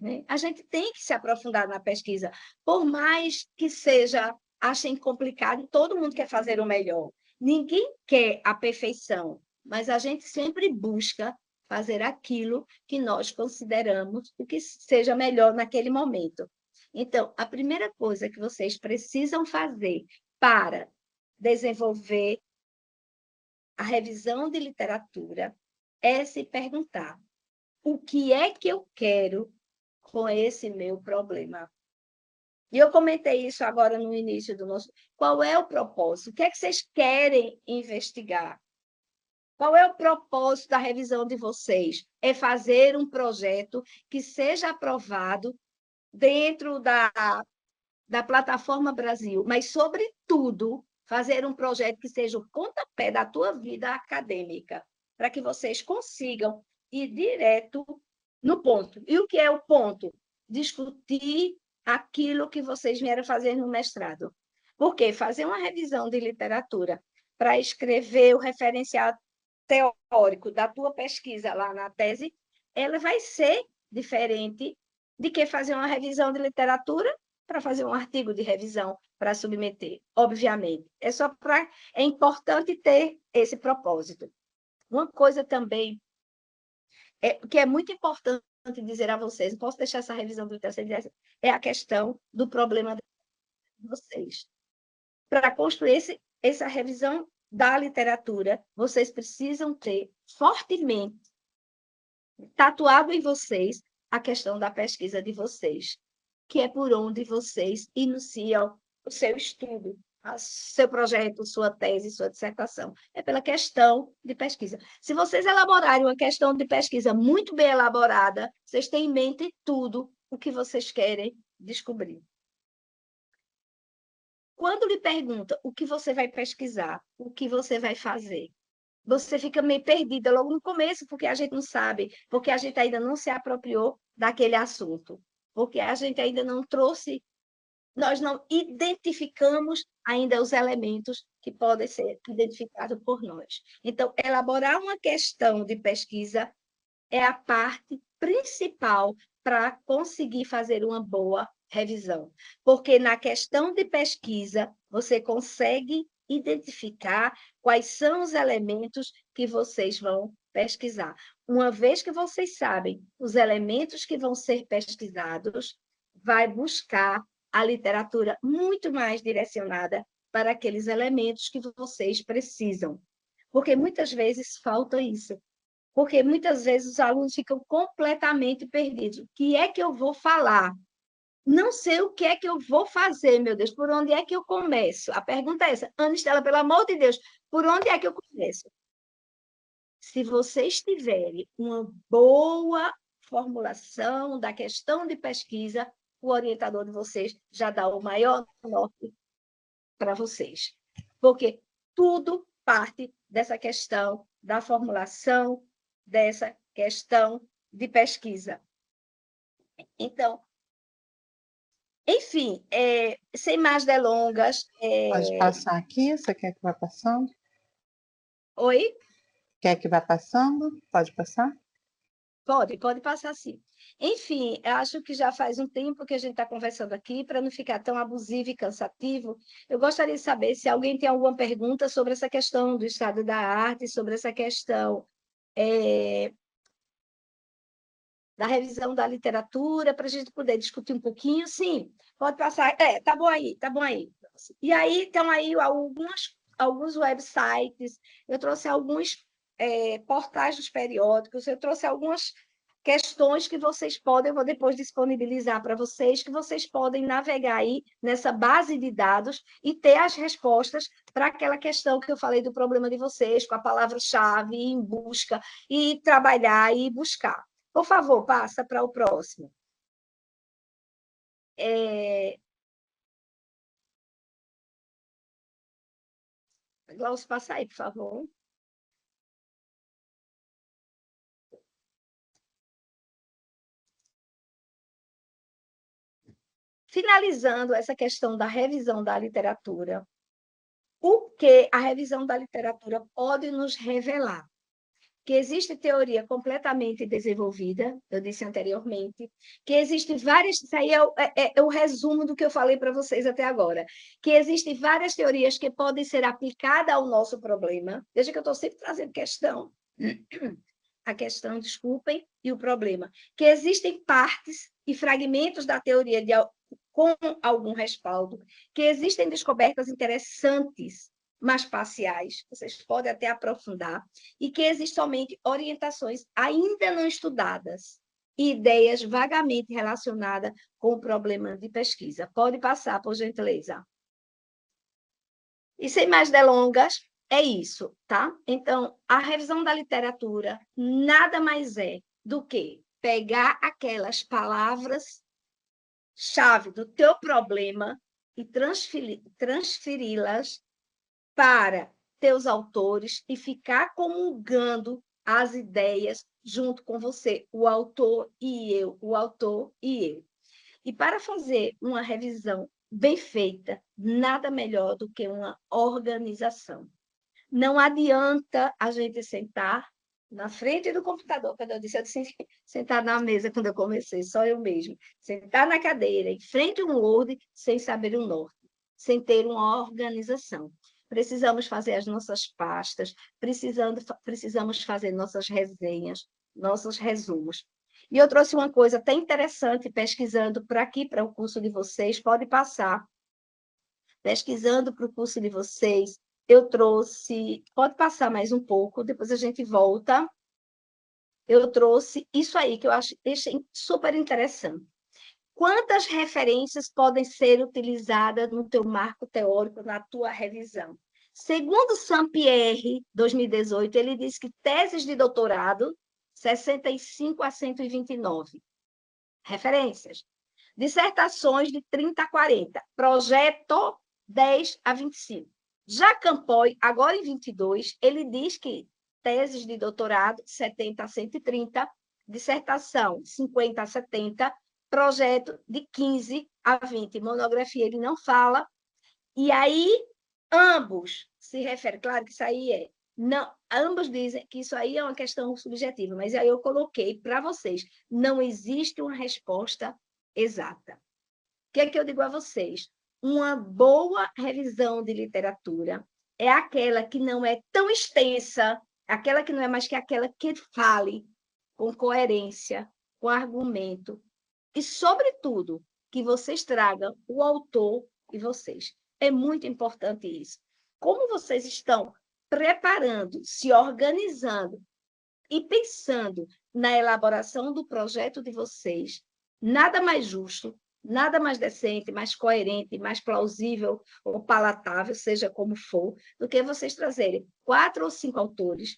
né? A gente tem que se aprofundar na pesquisa, por mais que seja, achem complicado, todo mundo quer fazer o melhor. Ninguém quer a perfeição, mas a gente sempre busca fazer aquilo que nós consideramos o que seja melhor naquele momento. Então, a primeira coisa que vocês precisam fazer para desenvolver a revisão de literatura é se perguntar: o que é que eu quero com esse meu problema? E eu comentei isso agora no início do nosso. Qual é o propósito? O que é que vocês querem investigar? Qual é o propósito da revisão de vocês? É fazer um projeto que seja aprovado dentro da plataforma Brasil, mas, sobretudo, fazer um projeto que seja o pontapé da tua vida acadêmica, para que vocês consigam ir direto no ponto. E o que é o ponto? Discutir aquilo que vocês vieram fazer no mestrado. Porque fazer uma revisão de literatura para escrever o referencial teórico da tua pesquisa lá na tese, ela vai ser diferente de que fazer uma revisão de literatura para fazer um artigo de revisão para submeter, obviamente. É importante ter esse propósito. Uma coisa também que é muito importante dizer a vocês, não posso deixar essa revisão do literatura, é a questão do problema de vocês. Para construir essa revisão da literatura, vocês precisam ter fortemente tatuado em vocês a questão da pesquisa de vocês, que é por onde vocês iniciam o seu estudo, seu projeto, sua tese, sua dissertação. É pela questão de pesquisa. Se vocês elaborarem uma questão de pesquisa muito bem elaborada, vocês têm em mente tudo o que vocês querem descobrir. Quando lhe pergunta o que você vai pesquisar, o que você vai fazer, você fica meio perdida logo no começo, porque a gente não sabe, porque a gente ainda não se apropriou daquele assunto, porque a gente ainda não trouxe, nós não identificamos ainda os elementos que podem ser identificados por nós. Então, elaborar uma questão de pesquisa é a parte principal para conseguir fazer uma boa revisão, porque na questão de pesquisa você consegue identificar quais são os elementos que vocês vão pesquisar. Uma vez que vocês sabem os elementos que vão ser pesquisados, vai buscar a literatura muito mais direcionada para aqueles elementos que vocês precisam. Porque muitas vezes falta isso. Porque muitas vezes os alunos ficam completamente perdidos. O que é que eu vou falar? Não sei o que é que eu vou fazer, meu Deus, por onde é que eu começo? A pergunta é essa. Ana Estela, pelo amor de Deus, por onde é que eu começo? Se vocês tiverem uma boa formulação da questão de pesquisa, o orientador de vocês já dá o maior norte para vocês. Porque tudo parte dessa questão da formulação, dessa questão de pesquisa. Então, enfim, sem mais delongas. Pode passar aqui, você quer que vá passando? Oi? Quer que vá passando? Pode passar? Pode passar sim. Enfim, acho que já faz um tempo que a gente está conversando aqui, para não ficar tão abusivo e cansativo. Eu gostaria de saber se alguém tem alguma pergunta sobre essa questão do estado da arte, sobre essa questão da revisão da literatura, para a gente poder discutir um pouquinho? Sim, pode passar. Tá bom aí, tá bom aí. E aí estão aí alguns websites, eu trouxe alguns portais dos periódicos, eu trouxe algumas questões que vocês podem, eu vou depois disponibilizar para vocês, que vocês podem navegar aí nessa base de dados e ter as respostas para aquela questão que eu falei do problema de vocês, com a palavra-chave, ir em busca, e trabalhar e buscar. Por favor, passa para o próximo. Glaucio, passa aí, por favor. Finalizando essa questão da revisão da literatura, o que a revisão da literatura pode nos revelar? Que existe teoria completamente desenvolvida, eu disse anteriormente, que existem várias, isso aí é o resumo do que eu falei para vocês até agora, que existem várias teorias que podem ser aplicadas ao nosso problema. Veja que eu estou sempre trazendo questão, a questão, desculpem, e o problema. Que existem partes e fragmentos da teoria com algum respaldo, que existem descobertas interessantes, mas parciais, vocês podem até aprofundar, e que existem somente orientações ainda não estudadas, e ideias vagamente relacionadas com o problema de pesquisa. Pode passar, por gentileza. E sem mais delongas, é isso, tá? Então, a revisão da literatura nada mais é do que pegar aquelas palavras-chave do teu problema e transferi-las para teus autores e ficar comungando as ideias junto com você, o autor e eu, o autor e eu. E para fazer uma revisão bem feita, nada melhor do que uma organização. Não adianta a gente sentar na frente do computador, quando eu disse sentar na mesa quando eu comecei, só eu mesmo, sentar na cadeira, em frente a um Word, sem saber o norte, sem ter uma organização. Precisamos fazer as nossas pastas, precisamos fazer nossas resenhas, nossos resumos. E eu trouxe uma coisa até interessante, pesquisando para aqui, para o curso de vocês, pode passar. Pesquisando para o curso de vocês, eu trouxe... Pode passar mais um pouco, depois a gente volta. Eu trouxe isso aí, que eu achei super interessante. Quantas referências podem ser utilizadas no teu marco teórico, na tua revisão? Segundo Sampierre, 2018, ele diz que teses de doutorado, 65 a 129 referências. Dissertações de 30 a 40. Projeto, 10 a 25. Já Campoy, agora em 22, ele diz que teses de doutorado, 70 a 130, dissertação, 50 a 70, projeto de 15 a 20. Monografia ele não fala. E aí, ambos se referem, claro que isso aí não, ambos dizem que isso aí é uma questão subjetiva, mas aí eu coloquei para vocês, não existe uma resposta exata. O que é que eu digo a vocês? Uma boa revisão de literatura é aquela que não é tão extensa, aquela que não é mais que aquela que fale com coerência, com argumento, e, sobretudo, que vocês tragam o autor e vocês. É muito importante isso. Como vocês estão preparando, se organizando e pensando na elaboração do projeto de vocês, nada mais justo, nada mais decente, mais coerente, mais plausível ou palatável, seja como for, do que vocês trazerem 4 ou 5 autores,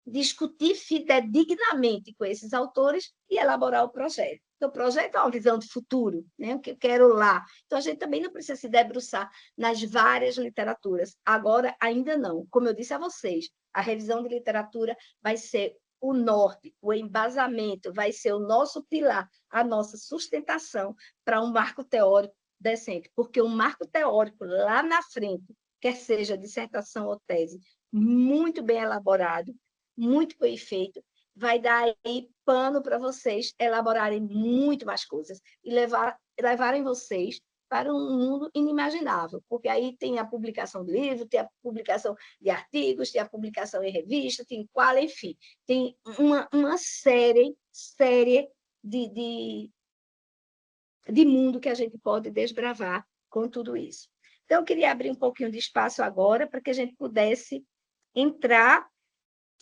discutir fidedignamente com esses autores e elaborar o projeto. Então, o projeto é uma visão de futuro, né? O que eu quero lá. Então, a gente também não precisa se debruçar nas várias literaturas. Agora, ainda não. Como eu disse a vocês, a revisão de literatura vai ser o norte, o embasamento, vai ser o nosso pilar, a nossa sustentação para um marco teórico decente. Porque um marco teórico lá na frente, quer seja dissertação ou tese, muito bem elaborado, muito bem feito, vai dar aí pano para vocês elaborarem muito mais coisas e levarem vocês para um mundo inimaginável, porque aí tem a publicação de livro, tem a publicação de artigos, tem a publicação em revista, tem qual, enfim, tem uma série de mundo que a gente pode desbravar com tudo isso. Então, eu queria abrir um pouquinho de espaço agora para que a gente pudesse entrar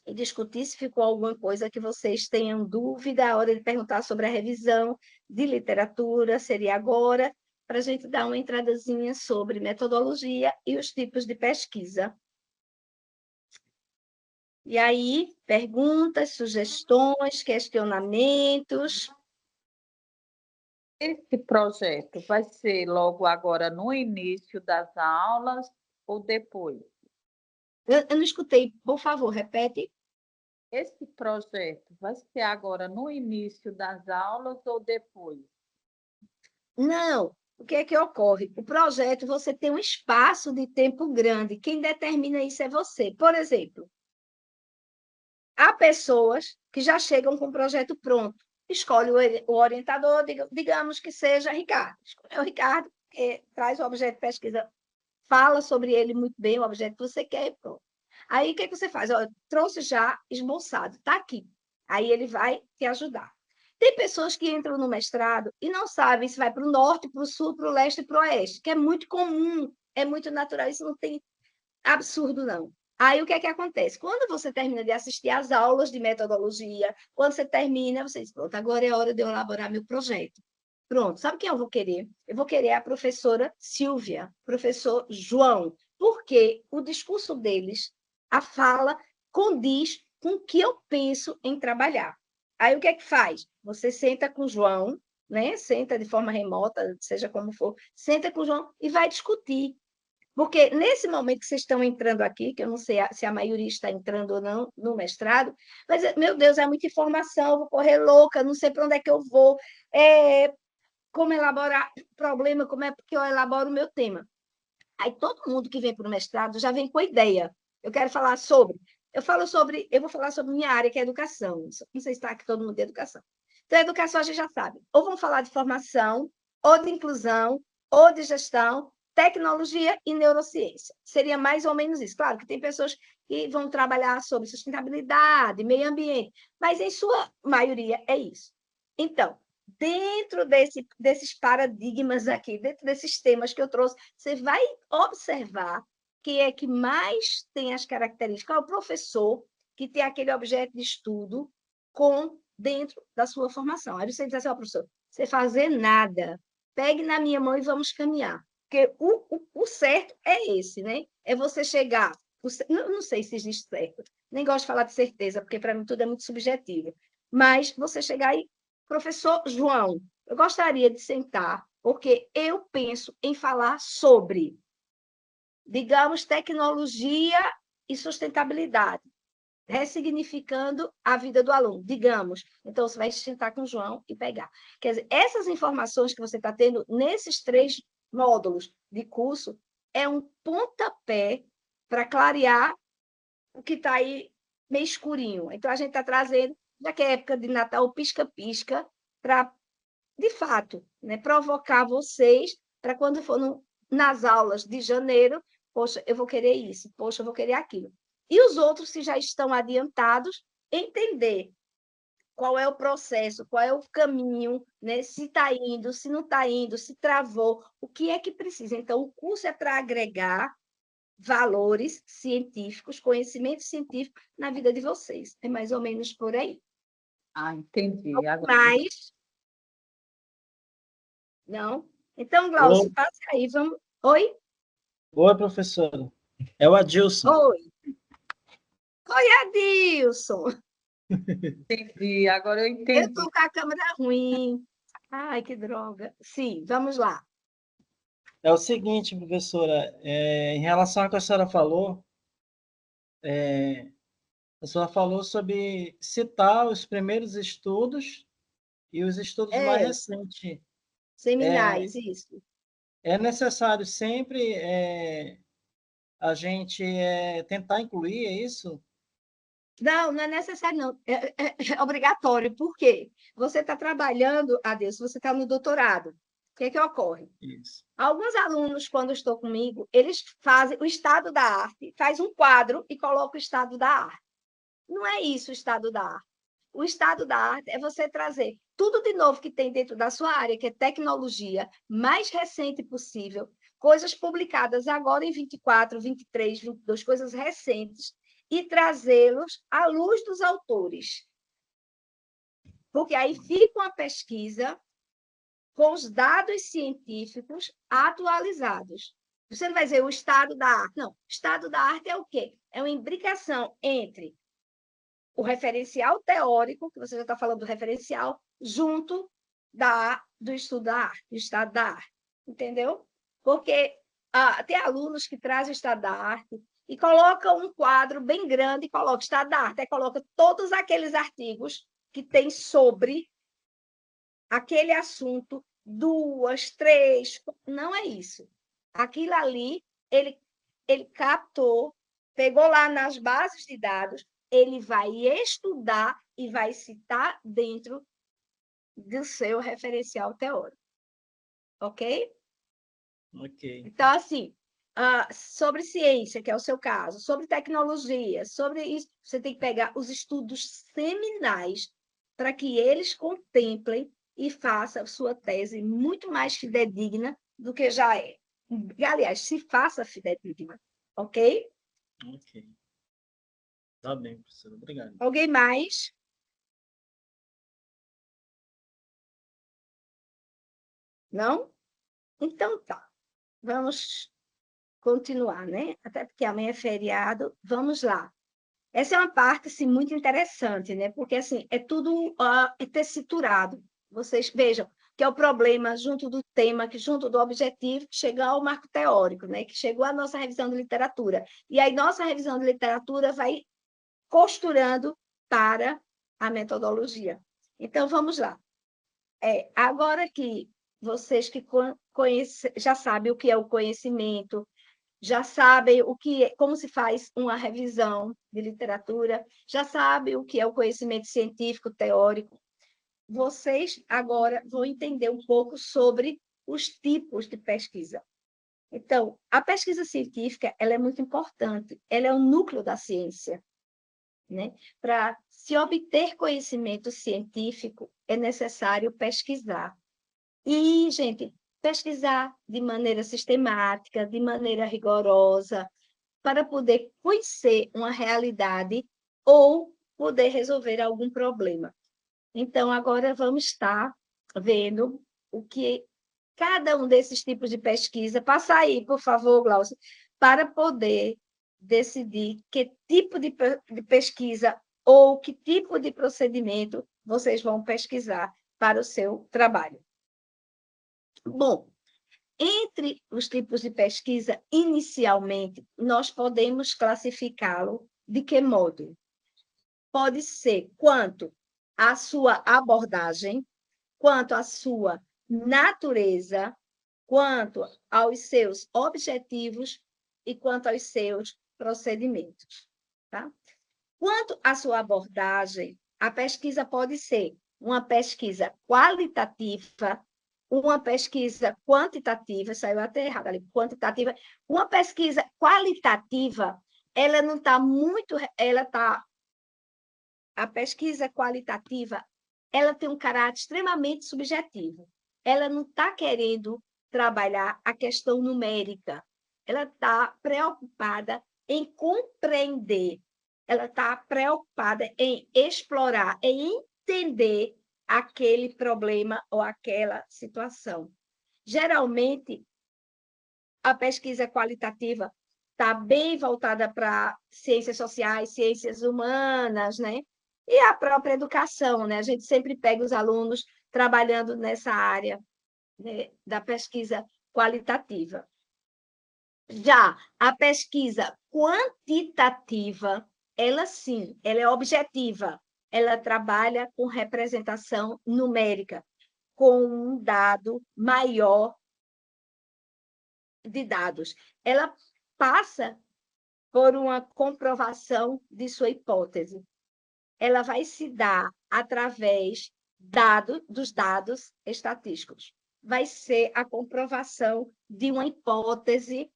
e discutir se ficou alguma coisa que vocês tenham dúvida. A hora de perguntar sobre a revisão de literatura seria agora, para a gente dar uma entradazinha sobre metodologia e os tipos de pesquisa. E aí, perguntas, sugestões, questionamentos. Esse projeto vai ser logo agora no início das aulas ou depois? Eu não escutei, por favor, repete. Esse projeto vai ser agora no início das aulas ou depois? Não, o que é que ocorre? O projeto, você tem um espaço de tempo grande. Quem determina isso é você. Por exemplo, há pessoas que já chegam com o projeto pronto. Escolhe o orientador, digamos que seja Ricardo. Escolhe o Ricardo, que traz o objeto de pesquisa, fala sobre ele muito bem, o objeto que você quer e pronto. Aí, o que, é que você faz? Olha, trouxe já esboçado, está aqui. Aí ele vai te ajudar. Tem pessoas que entram no mestrado e não sabem se vai para o norte, para o sul, para o leste e para o oeste, que é muito comum, é muito natural, isso não tem absurdo, não. Aí o que é que acontece? Quando você termina de assistir às aulas de metodologia, quando você termina, você diz, pronto, agora é hora de eu elaborar meu projeto. Pronto, sabe quem eu vou querer? Eu vou querer a professora Silvia, professor João, porque o discurso deles, a fala, condiz com o que eu penso em trabalhar. Aí o que é que faz? Você senta com o João, né? Senta de forma remota, seja como for, senta com o João e vai discutir. Porque nesse momento que vocês estão entrando aqui, que eu não sei se a maioria está entrando ou não no mestrado, mas, meu Deus, é muita informação, eu vou correr louca, não sei para onde é que eu vou, como elaborar problema, como é que eu elaboro o meu tema. Aí todo mundo que vem para o mestrado já vem com a ideia. Eu quero falar sobre. Eu vou falar sobre minha área, que é educação. Não sei se está aqui todo mundo de educação. Então, a educação a gente já sabe. Ou vão falar de formação, ou de inclusão, ou de gestão, tecnologia e neurociência. Seria mais ou menos isso. Claro que tem pessoas que vão trabalhar sobre sustentabilidade, meio ambiente, mas em sua maioria é isso. Então, dentro desses paradigmas aqui, dentro desses temas que eu trouxe, você vai observar quem é que mais tem as características. É o professor que tem aquele objeto de estudo com dentro da sua formação. Aí você diz assim, professor, você fazer nada, pegue na minha mão e vamos caminhar. Porque o certo é esse, né? É você chegar... Não sei se existe certo, nem gosto de falar de certeza, porque para mim tudo é muito subjetivo. Mas você chegar e professor João, eu gostaria de sentar, porque eu penso em falar sobre, digamos, tecnologia e sustentabilidade, ressignificando a vida do aluno, digamos. Então, você vai sentar com o João e pegar. Quer dizer, essas informações que você está tendo nesses 3 módulos de curso é um pontapé para clarear o que está aí meio escurinho. Então, a gente está trazendo, já que é época de Natal, pisca-pisca, para, de fato, né, provocar vocês para quando for nas aulas de janeiro, poxa, eu vou querer isso, poxa, eu vou querer aquilo. E os outros, se já estão adiantados, entender qual é o processo, qual é o caminho, né? Se está indo, se não está indo, se travou, o que é que precisa. Então, o curso é para agregar valores científicos, conhecimento científico na vida de vocês. É mais ou menos por aí. Ah, entendi. Agora... Mas, não? Então, Oi, Glaucio, passe aí, vamos... Oi? oi, professora. É o Adilson. Oi. Oi, Adilson. Entendi, agora eu Eu entendi. estou com a câmera ruim. Ai, que droga. Sim, vamos lá. É o seguinte, professora, em relação ao que a senhora falou, a senhora falou sobre citar os primeiros estudos e os estudos mais É, recentes. seminais, isso. É necessário sempre a gente tentar incluir isso? Não, não é necessário, não. É obrigatório. Por quê? Você está trabalhando, Adilson, você está no doutorado. O que é que ocorre? Isso. Alguns alunos, quando estão comigo, eles fazem o estado da arte, faz um quadro e coloca o estado da arte. Não é isso o estado da arte. O estado da arte é você trazer tudo de novo que tem dentro da sua área, que é tecnologia, mais recente possível, coisas publicadas agora em 24, 23, 22, coisas recentes, e trazê-los à luz dos autores. Porque aí fica uma pesquisa com os dados científicos atualizados. Você não vai dizer o estado da arte. Não, o estado da arte é o quê? É uma imbricação entre o referencial teórico, que você já está falando do referencial, junto do estudo da arte, do estado da arte. Entendeu? Porque tem alunos que trazem o estado da arte e colocam um quadro bem grande e colocam estado da arte, aí coloca todos aqueles artigos que tem sobre aquele assunto, 2, 3, não é isso. Aquilo ali, ele captou, pegou lá nas bases de dados, ele vai estudar e vai citar dentro do seu referencial teórico. Ok? Ok. Então, assim, sobre ciência, que é o seu caso, sobre tecnologia, sobre isso, você tem que pegar os estudos seminais para que eles contemplem e façam sua tese muito mais fidedigna do que já é. E, aliás, se faça fidedigna, ok? Ok. Tá bem, professora. Obrigado. Alguém mais? Não? Então tá. Vamos continuar, né? Até porque amanhã é feriado. Vamos lá. Essa é uma parte assim, muito interessante, né? Porque assim, é tudo tessiturado. Vocês vejam que é o problema junto do tema, que junto do objetivo, que chega ao marco teórico, né? Que chegou a nossa revisão de literatura. E aí nossa revisão de literatura vai costurando para a metodologia. Então, vamos lá. Agora que vocês que já sabem o que é o conhecimento, já sabem como se faz uma revisão de literatura, já sabem o que é o conhecimento científico teórico. Vocês agora vão entender um pouco sobre os tipos de pesquisa. Então, a pesquisa científica ela é muito importante, ela é o núcleo da ciência, né? Para se obter conhecimento científico, é necessário pesquisar. E, gente, pesquisar de maneira sistemática, de maneira rigorosa, para poder conhecer uma realidade ou poder resolver algum problema. Então, agora vamos estar vendo o que cada um desses tipos de pesquisa. Passa aí, por favor, Glaucio, para poder decidir que tipo de pesquisa ou que tipo de procedimento vocês vão pesquisar para o seu trabalho. Bom, entre os tipos de pesquisa, inicialmente, nós podemos classificá-lo de que modo? Pode ser quanto à sua abordagem, quanto à sua natureza, quanto aos seus objetivos e quanto aos seus procedimentos. Tá? Quanto à sua abordagem, a pesquisa pode ser uma pesquisa qualitativa, uma pesquisa quantitativa, saiu até errado ali, quantitativa. Uma pesquisa qualitativa, ela não está muito, a pesquisa qualitativa, ela tem um caráter extremamente subjetivo. Ela não está querendo trabalhar a questão numérica, ela está preocupada em compreender, ela está preocupada em explorar, em entender aquele problema ou aquela situação. Geralmente, a pesquisa qualitativa está bem voltada para ciências sociais, ciências humanas, né? E a própria educação, né? A gente sempre pega os alunos trabalhando nessa área, né, da pesquisa qualitativa. Já a pesquisa quantitativa, ela sim, ela é objetiva, ela trabalha com representação numérica, com um dado maior de dados. Ela passa por uma comprovação de sua hipótese. Ela vai se dar através dos dados estatísticos. Vai ser a comprovação de uma hipótese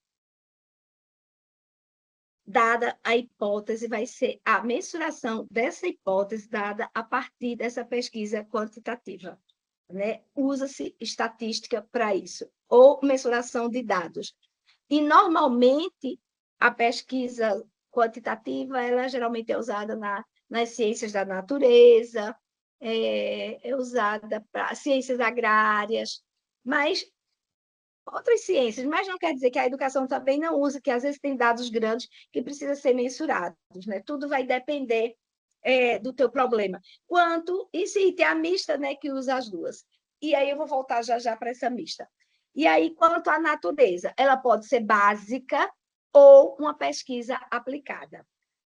dada a hipótese, vai ser a mensuração dessa hipótese dada a partir dessa pesquisa quantitativa, né? Usa-se estatística para isso, ou mensuração de dados. E, normalmente, a pesquisa quantitativa, ela geralmente é usada nas ciências da natureza, é usada para ciências agrárias, mas outras ciências, mas não quer dizer que a educação também não usa, que às vezes tem dados grandes que precisam ser mensurados, né? Tudo vai depender do teu problema. E sim, tem a mista, né, que usa as duas. E aí eu vou voltar já para essa mista. E aí, quanto à natureza, ela pode ser básica ou uma pesquisa aplicada.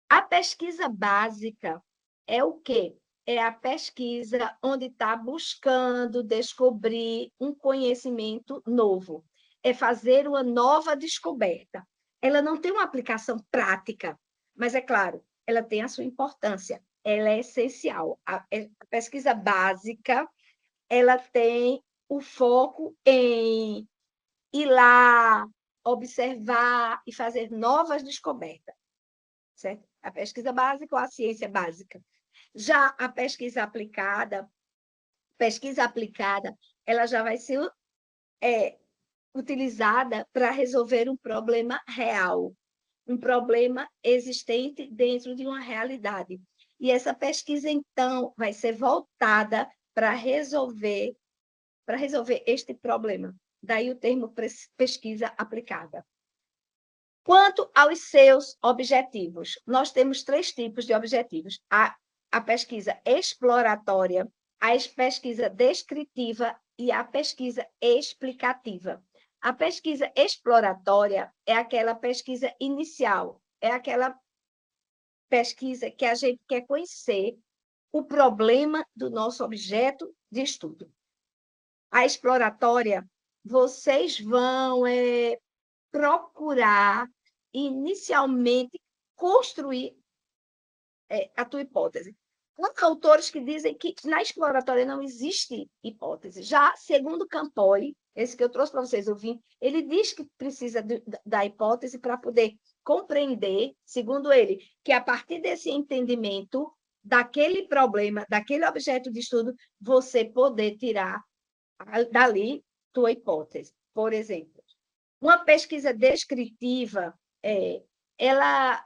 A pesquisa básica é o quê? É a pesquisa onde está buscando descobrir um conhecimento novo. É fazer uma nova descoberta. Ela não tem uma aplicação prática, mas, é claro, ela tem a sua importância. Ela é essencial. A pesquisa básica, ela tem o foco em ir lá, observar e fazer novas descobertas, certo? A pesquisa básica ou a ciência básica. Já a pesquisa aplicada, ela já vai ser utilizada para resolver um problema real, um problema existente dentro de uma realidade. E essa pesquisa, então, vai ser voltada para resolver este problema. Daí o termo pesquisa aplicada. Quanto aos seus objetivos, nós temos 3 tipos de objetivos: a pesquisa exploratória, a pesquisa descritiva e a pesquisa explicativa. A pesquisa exploratória é aquela pesquisa inicial, é aquela pesquisa que a gente quer conhecer o problema do nosso objeto de estudo. A exploratória, vocês vão procurar inicialmente construir a tua hipótese. Há autores que dizem que na exploratória não existe hipótese. Já, segundo Campoy, esse que eu trouxe para vocês ouvir, ele diz que precisa da hipótese para poder compreender, segundo ele, que a partir desse entendimento daquele problema, daquele objeto de estudo, você poder tirar dali tua hipótese. Por exemplo, uma pesquisa descritiva, ela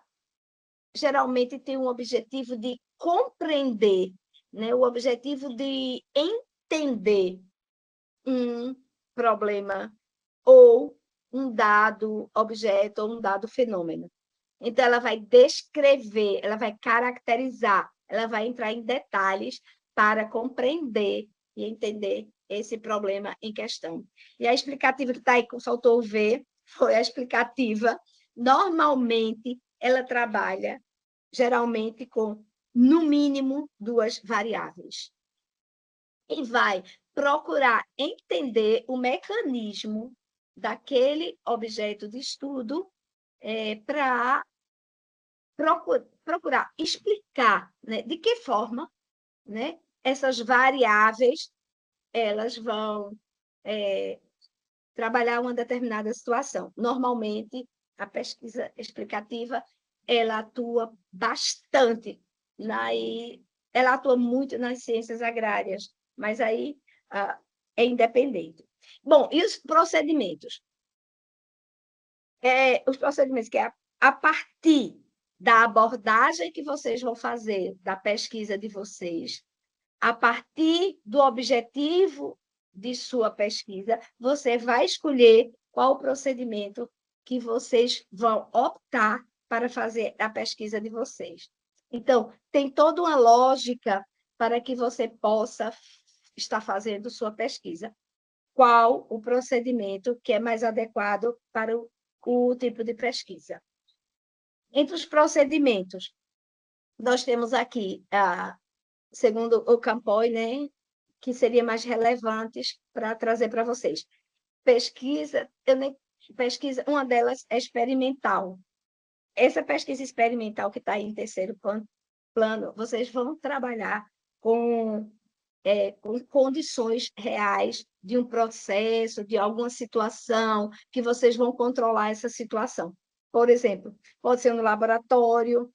geralmente tem um objetivo de compreender, né? O objetivo de entender um problema ou um dado objeto ou um dado fenômeno. Então, ela vai descrever, ela vai caracterizar, ela vai entrar em detalhes para compreender e entender esse problema em questão. E a explicativa que está aí, faltou o V, foi a explicativa. Normalmente, ela trabalha, geralmente, com, no mínimo, 2 variáveis. E vai procurar entender o mecanismo daquele objeto de estudo para procurar explicar, né, de que forma, né, essas variáveis elas vão trabalhar uma determinada situação. Normalmente, a pesquisa explicativa ela atua bastante, ela atua muito nas ciências agrárias, mas aí é independente. Bom, e os procedimentos? Os procedimentos que é a partir da abordagem que vocês vão fazer da pesquisa de vocês, a partir do objetivo de sua pesquisa, você vai escolher qual o procedimento que vocês vão optar para fazer a pesquisa de vocês. Então, tem toda uma lógica para que você possa estar fazendo sua pesquisa. Qual o procedimento que é mais adequado para o tipo de pesquisa? Entre os procedimentos, nós temos aqui, segundo o Campoy, né, que seria mais relevantes para trazer para vocês. Pesquisa, uma delas é experimental. Essa pesquisa experimental que está aí em terceiro plano, vocês vão trabalhar com condições reais de um processo, de alguma situação, que vocês vão controlar essa situação. Por exemplo, pode ser no laboratório,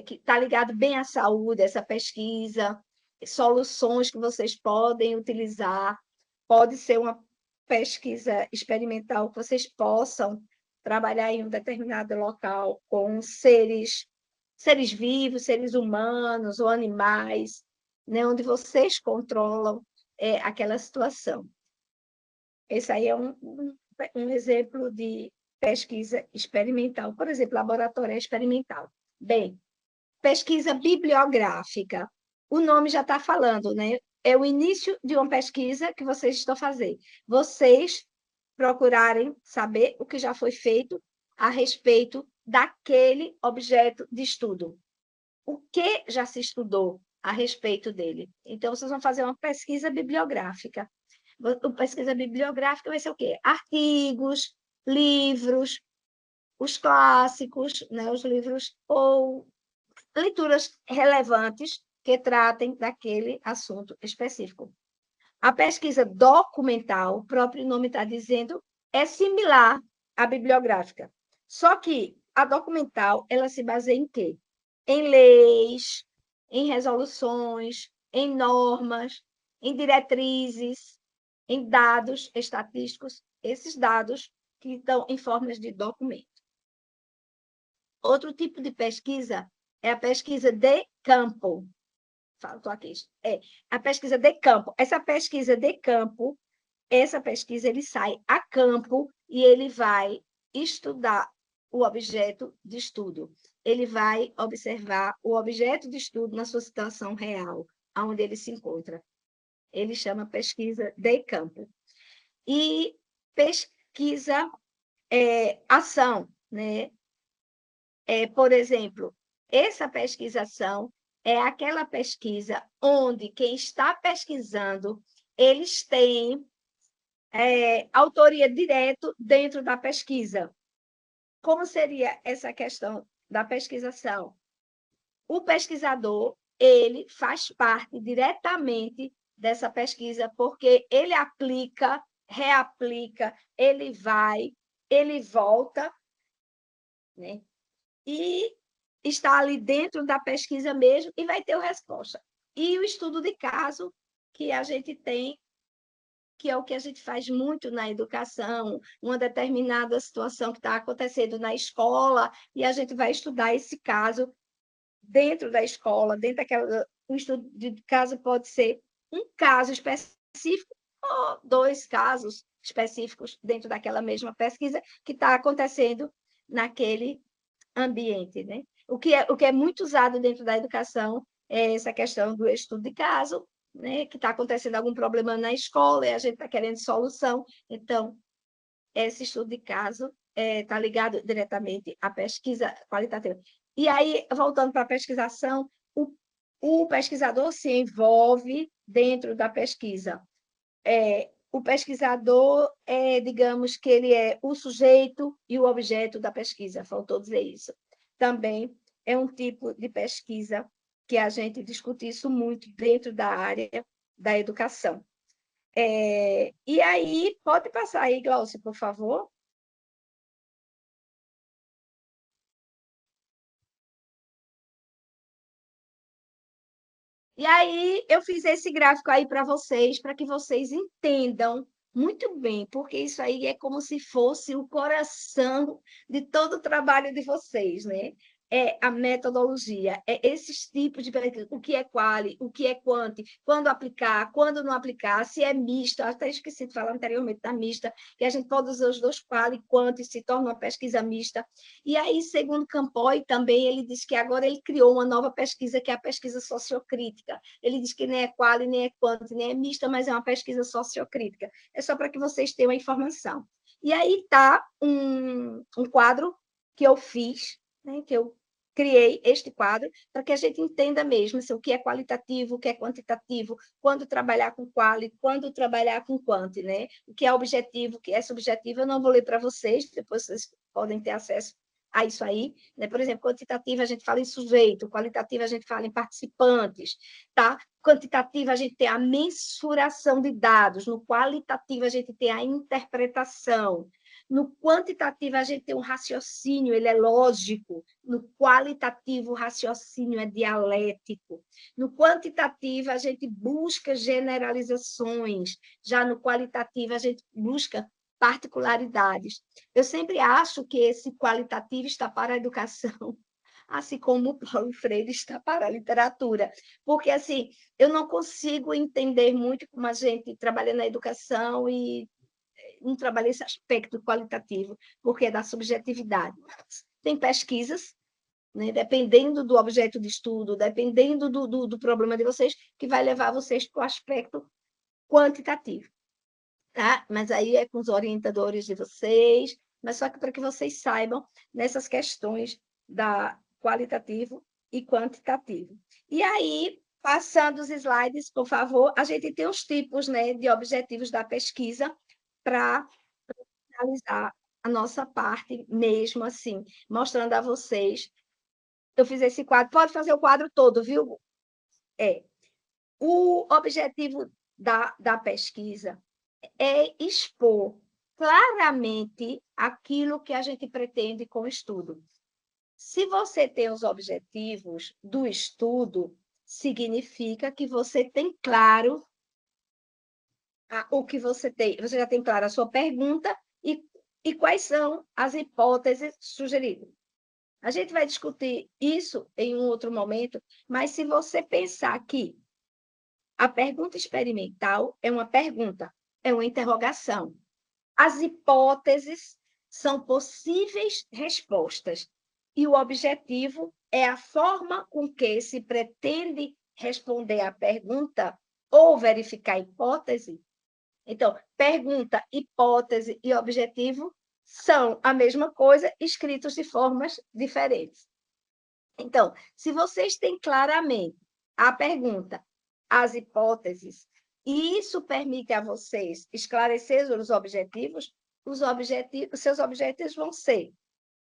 que está ligado bem à saúde, essa pesquisa, soluções que vocês podem utilizar, pode ser uma pesquisa experimental que vocês possam trabalhar em um determinado local com seres vivos, seres humanos ou animais, né, onde vocês controlam aquela situação. Esse aí é um exemplo de pesquisa experimental. Por exemplo, laboratório experimental. Bem, pesquisa bibliográfica. O nome já está falando, né? É o início de uma pesquisa que vocês estão fazendo. Vocês procurarem saber o que já foi feito a respeito daquele objeto de estudo. O que já se estudou a respeito dele? Então, vocês vão fazer uma pesquisa bibliográfica. A pesquisa bibliográfica vai ser o quê? Artigos, livros, os clássicos, né, os livros ou leituras relevantes que tratem daquele assunto específico. A pesquisa documental, o próprio nome está dizendo, é similar à bibliográfica. Só que a documental, ela se baseia em quê? Em leis, em resoluções, em normas, em diretrizes, em dados estatísticos, esses dados que estão em formas de documento. Outro tipo de pesquisa é a pesquisa de campo. Faltou aqui. A pesquisa de campo. Essa pesquisa ele sai a campo e ele vai estudar o objeto de estudo. Ele vai observar o objeto de estudo na sua situação real, onde ele se encontra. Ele chama pesquisa de campo. E pesquisa ação, né? Por exemplo, essa pesquisação é aquela pesquisa onde quem está pesquisando, eles têm autoria direto dentro da pesquisa. Como seria essa questão da pesquisação? O pesquisador, ele faz parte diretamente dessa pesquisa, porque ele aplica, reaplica, ele vai, ele volta, né? E está ali dentro da pesquisa mesmo e vai ter a resposta. E o estudo de caso que a gente tem, que é o que a gente faz muito na educação, uma determinada situação que está acontecendo na escola, e a gente vai estudar esse caso dentro da escola, dentro daquela... O estudo de caso pode ser um caso específico ou 2 casos específicos dentro daquela mesma pesquisa que está acontecendo naquele ambiente, né? O que é muito usado dentro da educação é essa questão do estudo de caso, né? Que está acontecendo algum problema na escola e a gente está querendo solução. Então, esse estudo de caso está ligado diretamente à pesquisa qualitativa. E aí, voltando para a pesquisação, o pesquisador se envolve dentro da pesquisa. O pesquisador digamos que ele é o sujeito e o objeto da pesquisa, faltou dizer isso. Também é um tipo de pesquisa que a gente discute isso muito dentro da área da educação. E aí, pode passar aí, Glaucia, por favor. E aí, eu fiz esse gráfico aí para que vocês entendam muito bem, porque isso aí é como se fosse o coração de todo o trabalho de vocês, né? É a metodologia, é esses tipos de pesquisa, o que é quali, o que é quanti, quando aplicar, quando não aplicar, se é mista, até esqueci de falar anteriormente da mista, que a gente pode usar os dois quali e quanti, se torna uma pesquisa mista. E aí, segundo Campoy, também ele diz que agora ele criou uma nova pesquisa, que é a pesquisa sociocrítica. Ele diz que nem é quali, nem é quanti, nem é mista, mas é uma pesquisa sociocrítica. É só para que vocês tenham a informação. E aí está um quadro que eu fiz, né, que eu criei este quadro, para que a gente entenda mesmo assim, o que é qualitativo, o que é quantitativo, quando trabalhar com quali, quando trabalhar com quanti, né? O que é objetivo, o que é subjetivo, eu não vou ler para vocês, depois vocês podem ter acesso a isso aí, né? Por exemplo, quantitativa a gente fala em sujeito, qualitativa a gente fala em participantes, tá? Quantitativa a gente tem a mensuração de dados, no qualitativo a gente tem a interpretação, No quantitativo, a gente tem um raciocínio, ele é lógico. No qualitativo, o raciocínio é dialético. No quantitativo, a gente busca generalizações. Já no qualitativo, a gente busca particularidades. Eu sempre acho que esse qualitativo está para a educação, assim como o Paulo Freire está para a literatura. Porque, assim, eu não consigo entender muito como a gente trabalha na educação e não trabalha esse aspecto qualitativo, porque é da subjetividade. Tem pesquisas, né, dependendo do objeto de estudo, dependendo do problema de vocês, que vai levar vocês para o aspecto quantitativo. Tá? Mas aí é com os orientadores de vocês, mas só que para que vocês saibam nessas questões da qualitativo e quantitativo. E aí, passando os slides, por favor, a gente tem os tipos, né, de objetivos da pesquisa para finalizar a nossa parte mesmo assim, mostrando a vocês. Eu fiz esse quadro, pode fazer o quadro todo, viu? O objetivo da pesquisa é expor claramente aquilo que a gente pretende com o estudo. Se você tem os objetivos do estudo, significa que você tem claro o que você tem, você já tem claro a sua pergunta e quais são as hipóteses sugeridas. A gente vai discutir isso em um outro momento, mas se você pensar que a pergunta experimental é uma pergunta, é uma interrogação. As hipóteses são possíveis respostas, e o objetivo é a forma com que se pretende responder à pergunta ou verificar a hipótese. Então, pergunta, hipótese e objetivo são a mesma coisa, escritos de formas diferentes. Então, se vocês têm claramente a pergunta, as hipóteses, e isso permite a vocês esclarecer os objetivos, seus objetivos vão ser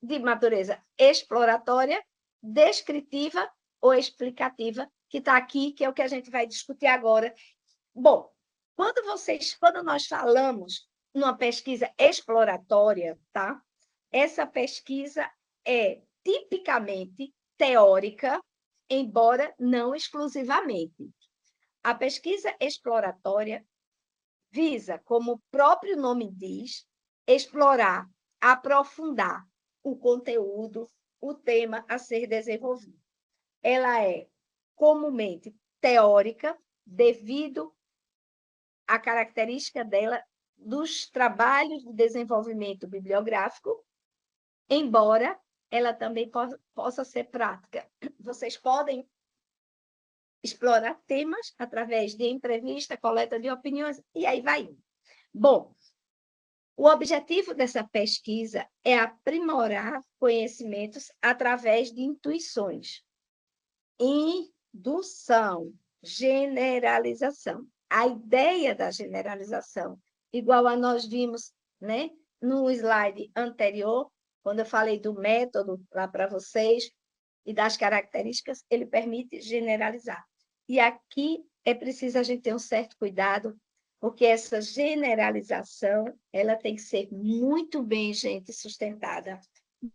de natureza exploratória, descritiva ou explicativa, que está aqui, que é o que a gente vai discutir agora. Bom, quando nós falamos numa pesquisa exploratória, tá? Essa pesquisa é tipicamente teórica, embora não exclusivamente. A pesquisa exploratória visa, como o próprio nome diz, explorar, aprofundar o conteúdo, o tema a ser desenvolvido. Ela é comumente teórica, devido à característica dela dos trabalhos de desenvolvimento bibliográfico, embora ela também possa ser prática. Vocês podem explorar temas através de entrevista, coleta de opiniões, e aí vai. Bom, o objetivo dessa pesquisa é aprimorar conhecimentos através de intuições. Indução, generalização. A ideia da generalização, igual a nós vimos, né, no slide anterior, quando eu falei do método lá para vocês e das características, ele permite generalizar. E aqui é preciso a gente ter um certo cuidado, porque essa generalização ela tem que ser muito bem, gente, sustentada,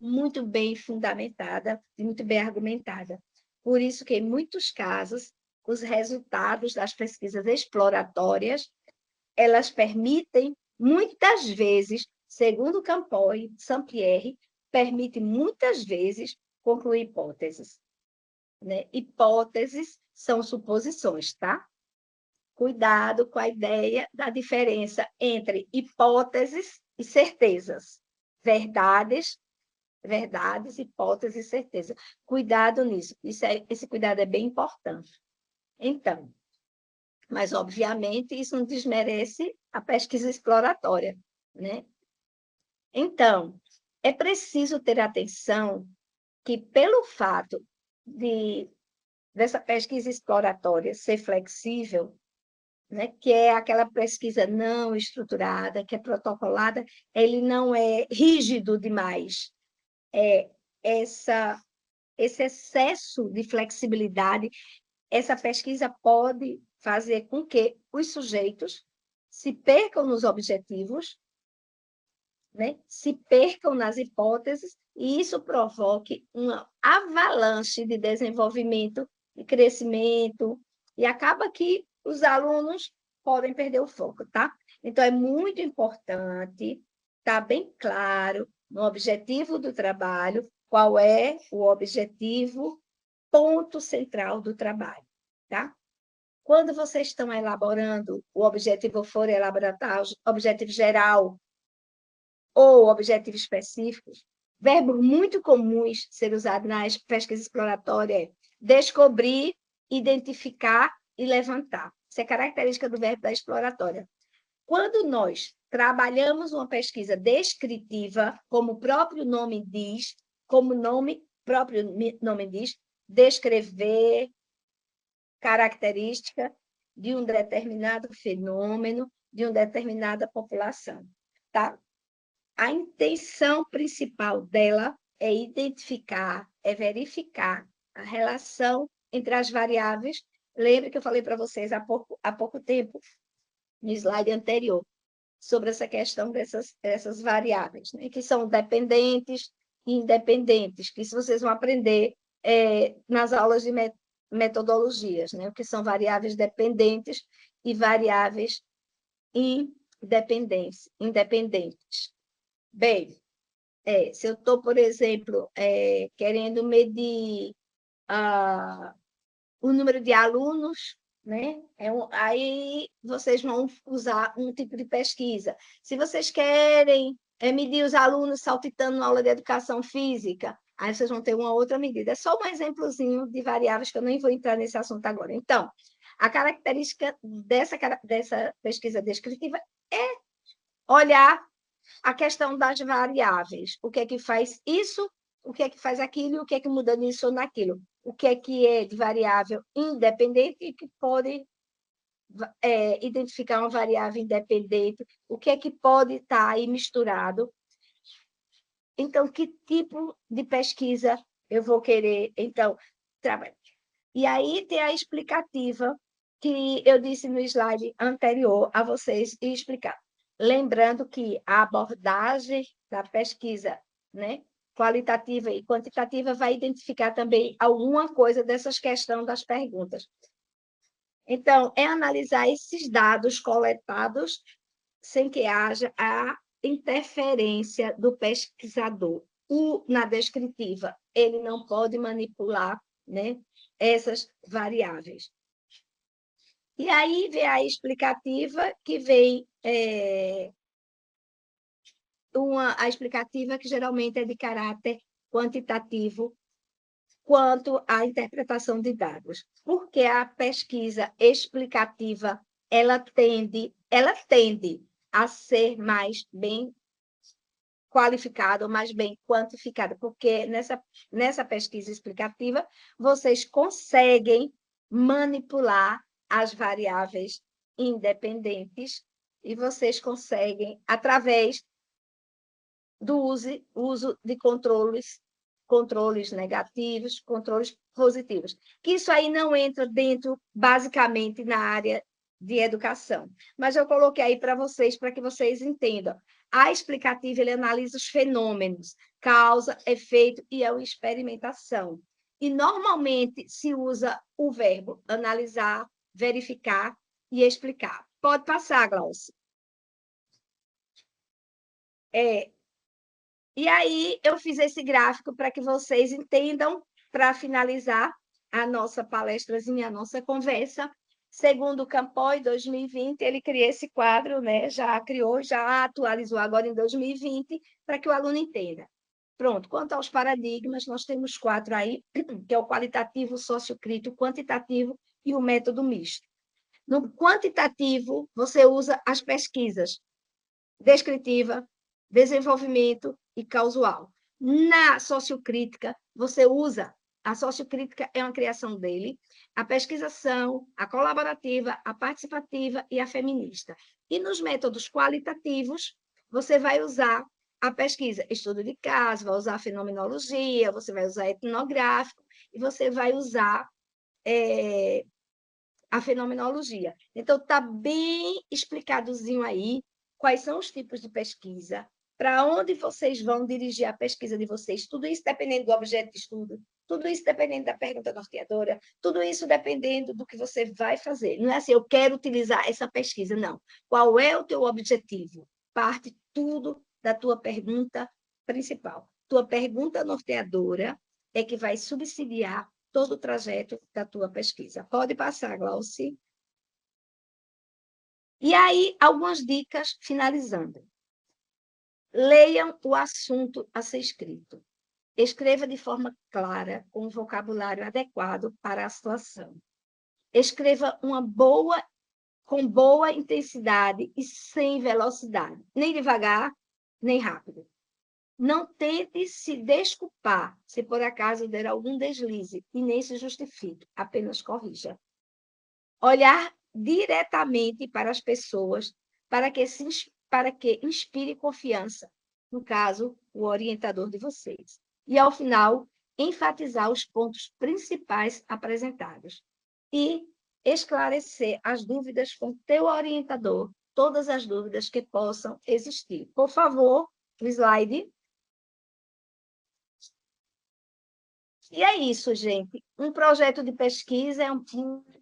muito bem fundamentada e muito bem argumentada. Por isso que, em muitos casos, os resultados das pesquisas exploratórias, elas permitem, muitas vezes, segundo Campoy, Sampierre, permite muitas vezes concluir hipóteses. Né? Hipóteses são suposições, tá? Cuidado com a ideia da diferença entre hipóteses e certezas. Verdades, hipóteses e certeza. Cuidado nisso. Esse cuidado é bem importante. Então, mas, obviamente, isso não desmerece a pesquisa exploratória, né? Então, é preciso ter atenção que, pelo fato dessa pesquisa exploratória ser flexível, né, que é aquela pesquisa não estruturada, que é protocolada, ele não é rígido demais. Esse excesso de flexibilidade, essa pesquisa pode fazer com que os sujeitos se percam nos objetivos né, se percam nas hipóteses e isso provoque uma avalanche de desenvolvimento e crescimento, e acaba que os alunos podem perder o foco, tá? Então, é muito importante estar bem claro no objetivo do trabalho, qual é o objetivo, ponto central do trabalho, tá? Quando vocês estão elaborando o objetivo for elaborar objetivo geral ou objetivo específico, verbos muito comuns ser usados nas pesquisas exploratórias é descobrir, identificar e levantar. Isso é característica do verbo da exploratória. Quando nós trabalhamos uma pesquisa descritiva, como o próprio nome diz, próprio nome diz, descrever característica de um determinado fenômeno, de uma determinada população, tá? A intenção principal dela é identificar, é verificar a relação entre as variáveis. Lembra que eu falei para vocês há pouco tempo, no slide anterior, sobre essa questão dessas variáveis, né? Que são dependentes e independentes, que isso vocês vão aprender nas aulas de metodologias, né? O que são variáveis dependentes e variáveis independentes. Bem, se eu estou, por exemplo, querendo medir o número de alunos, né? Aí vocês vão usar um tipo de pesquisa. Se vocês querem medir os alunos saltitando na aula de educação física, aí vocês vão ter uma outra medida. É só um exemplozinho de variáveis que eu nem vou entrar nesse assunto agora. Então, a característica dessa pesquisa descritiva é olhar a questão das variáveis. O que é que faz isso, o que é que faz aquilo, o que é que muda nisso ou naquilo. O que é de variável independente e que pode identificar uma variável independente, o que é que pode estar aí misturado. Então, que tipo de pesquisa eu vou querer, então, trabalhar? E aí tem a explicativa que eu disse no slide anterior a vocês e explicar. Lembrando que a abordagem da pesquisa, né, qualitativa e quantitativa vai identificar também alguma coisa dessas questões das perguntas. Então, é analisar esses dados coletados sem que haja a interferência do pesquisador. Na descritiva, ele não pode manipular, né, essas variáveis. E aí vem a explicativa, que vem a explicativa que geralmente é de caráter quantitativo quanto à interpretação de dados. Porque a pesquisa explicativa ela tende a ser mais bem qualificada, ou mais bem quantificada, porque nessa pesquisa explicativa vocês conseguem manipular as variáveis independentes e vocês conseguem, através do uso de controles negativos, controles positivos. Que isso aí não entra dentro, basicamente, na área de educação. Mas eu coloquei aí para vocês, para que vocês entendam. A explicativa, ele analisa os fenômenos, causa, efeito e a experimentação. E, normalmente, se usa o verbo analisar, verificar e explicar. Pode passar, Glaucia. E aí, eu fiz esse gráfico para que vocês entendam, para finalizar a nossa palestrazinha, a nossa conversa. Segundo o Campoy, 2020, ele criou esse quadro, né? Já criou, já atualizou agora em 2020, para que o aluno entenda. Pronto, quanto aos paradigmas, nós temos 4 aí, que é o qualitativo, o sociocrítico, o quantitativo e o método misto. No quantitativo, você usa as pesquisas descritiva, desenvolvimento e causal. Na sociocrítica, você usa, a sociocrítica é uma criação dele, a pesquisação, a colaborativa, a participativa e a feminista. E nos métodos qualitativos, você vai usar a pesquisa, estudo de caso, vai usar a fenomenologia, você vai usar etnográfico, e você vai usar a fenomenologia. Então, está bem explicadozinho aí quais são os tipos de pesquisa, para onde vocês vão dirigir a pesquisa de vocês, tudo isso dependendo do objeto de estudo, tudo isso dependendo da pergunta norteadora, tudo isso dependendo do que você vai fazer. Não é assim, eu quero utilizar essa pesquisa, não. Qual é o teu objetivo? Parte tudo da tua pergunta principal. Tua pergunta norteadora é que vai subsidiar todo o trajeto da tua pesquisa. Pode passar, Glauci. E aí, algumas dicas finalizando. Leiam o assunto a ser escrito. Escreva de forma clara, com um vocabulário adequado para a situação. Escreva com boa intensidade e sem velocidade, nem devagar, nem rápido. Não tente se desculpar se por acaso der algum deslize e nem se justifique, apenas corrija. Olhar diretamente para as pessoas para que inspire confiança, no caso, o orientador de vocês. E, ao final, enfatizar os pontos principais apresentados. E esclarecer as dúvidas com teu orientador, todas as dúvidas que possam existir. Por favor, o slide. E é isso, gente. Um projeto de pesquisa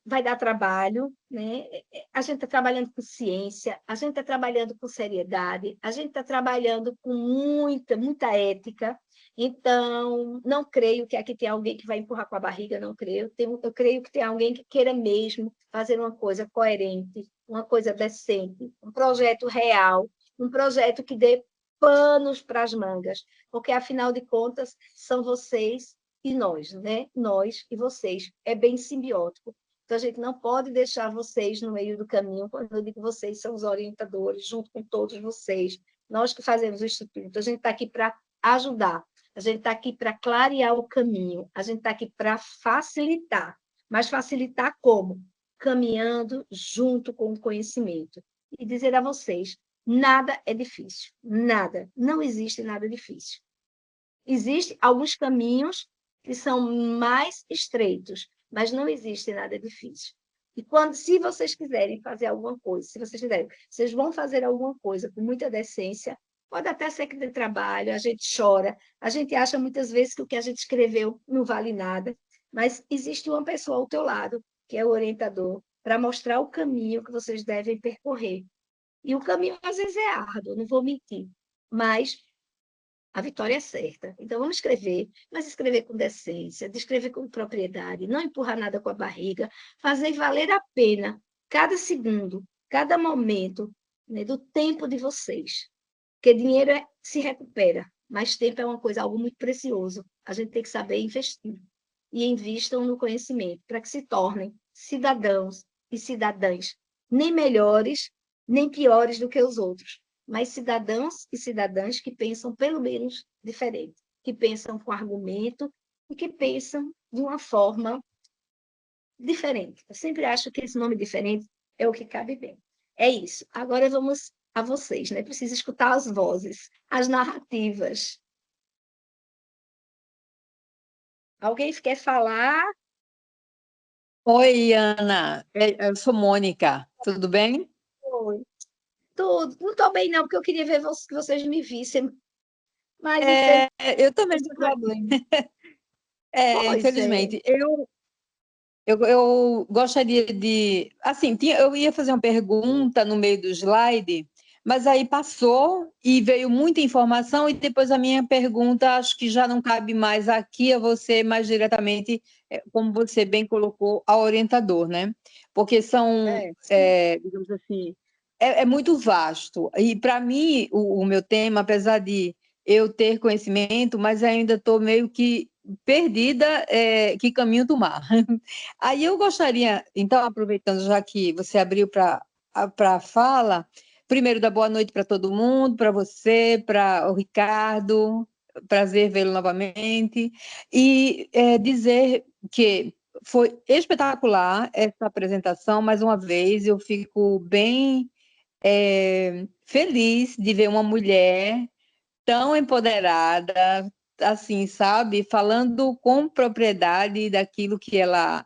vai dar trabalho, né? A gente está trabalhando com ciência, a gente está trabalhando com seriedade, a gente está trabalhando com muita ética. Então, não creio que aqui tem alguém que vai empurrar com a barriga, não creio. Eu creio que tem alguém que queira mesmo fazer uma coisa coerente, uma coisa decente, um projeto real, um projeto que dê panos para as mangas, porque, afinal de contas, são vocês e nós, né? Nós e vocês. É bem simbiótico. Então, a gente não pode deixar vocês no meio do caminho, quando eu digo que vocês são os orientadores, junto com todos vocês. Nós que fazemos o Instituto, a gente está aqui para ajudar, a gente está aqui para clarear o caminho, a gente está aqui para facilitar. Mas facilitar como? Caminhando junto com o conhecimento. E dizer a vocês, nada é difícil, nada. Não existe nada difícil. Existem alguns caminhos que são mais estreitos, mas não existe nada difícil. E se vocês quiserem fazer alguma coisa, se vocês quiserem, vocês vão fazer alguma coisa com muita decência, pode até ser que dê trabalho, a gente chora, a gente acha muitas vezes que o que a gente escreveu não vale nada, mas existe uma pessoa ao teu lado, que é o orientador, para mostrar o caminho que vocês devem percorrer. E o caminho, às vezes, é árduo, não vou mentir, mas a vitória é certa. Então, vamos escrever, mas escrever com decência, escrever com propriedade, não empurrar nada com a barriga, fazer valer a pena cada segundo, cada momento, né, do tempo de vocês. Porque dinheiro se recupera, mas tempo é uma coisa, algo muito precioso. A gente tem que saber investir. E invistam no conhecimento, para que se tornem cidadãos e cidadãs, nem melhores, nem piores do que os outros, mas cidadãos e cidadãs que pensam pelo menos diferente, que pensam com argumento e que pensam de uma forma diferente. Eu sempre acho que esse nome diferente é o que cabe bem. É isso. Agora vamos a vocês, né? Precisa escutar as vozes, as narrativas. Alguém quer falar? Oi, Ana. Eu sou Mônica. Tudo bem? Oi. Tudo. Não estou bem, não, porque eu queria ver que vocês me vissem. Mas Eu também tenho problema. Infelizmente. Eu gostaria de... Assim, eu ia fazer uma pergunta no meio do slide, mas aí passou e veio muita informação e depois a minha pergunta acho que já não cabe mais aqui a você, mais diretamente, como você bem colocou, ao orientador, né? Porque são, digamos assim, é muito vasto. E, para mim, o meu tema, apesar de eu ter conhecimento, mas ainda estou meio que perdida, que caminho tomar. Aí eu gostaria, então, aproveitando já que você abriu para a fala, primeiro dar boa noite para todo mundo, para você, para o Ricardo, prazer vê-lo novamente, e dizer que foi espetacular essa apresentação, mais uma vez, eu fico bem feliz de ver uma mulher tão empoderada, assim, sabe? Falando com propriedade daquilo que ela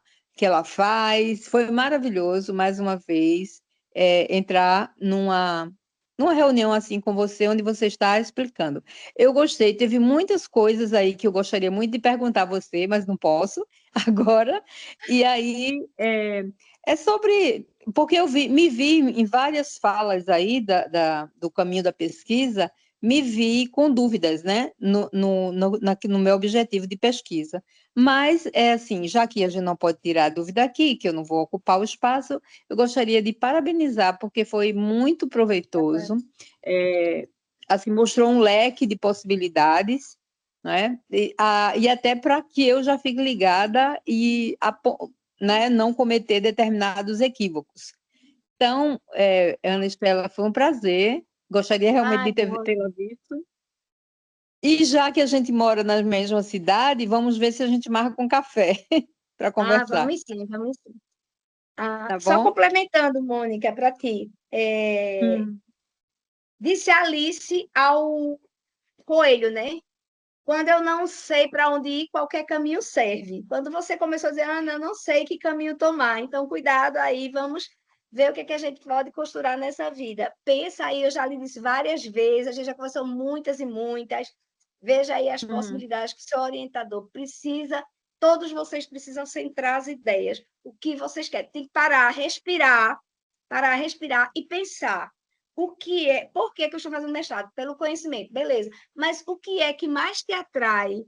faz. Foi maravilhoso, mais uma vez, entrar numa reunião assim com você, onde você está explicando. Eu gostei, teve muitas coisas aí que eu gostaria muito de perguntar a você, mas não posso agora. E aí é sobre, porque me vi em várias falas aí do caminho da pesquisa, me vi com dúvidas, né, no meu objetivo de pesquisa. Mas, assim, já que a gente não pode tirar a dúvida aqui, que eu não vou ocupar o espaço, eu gostaria de parabenizar, porque foi muito proveitoso. Assim, mostrou um leque de possibilidades, né? E até para que eu já fique ligada e né, não cometer determinados equívocos. Então, Ana Estela, foi um prazer. Gostaria realmente de tê-la visto. E já que a gente mora na mesma cidade, vamos ver se a gente marca um café para conversar. Vamos sim, vamos sim. Tá Só bom? complementando, Mônica, para ti. Disse Alice ao coelho, né? Quando eu não sei para onde ir, qualquer caminho serve. Quando você começou a dizer, Ana, eu não sei que caminho tomar, então cuidado aí, vamos ver o que a gente pode costurar nessa vida. Pensa aí, eu já lhe disse várias vezes, a gente já conversou muitas e muitas. Veja aí as possibilidades que o seu orientador precisa, todos vocês precisam centrar as ideias. O que vocês querem? Tem que parar, respirar e pensar. Por que eu estou fazendo mestrado? Pelo conhecimento, beleza. Mas o que é que mais te atrai?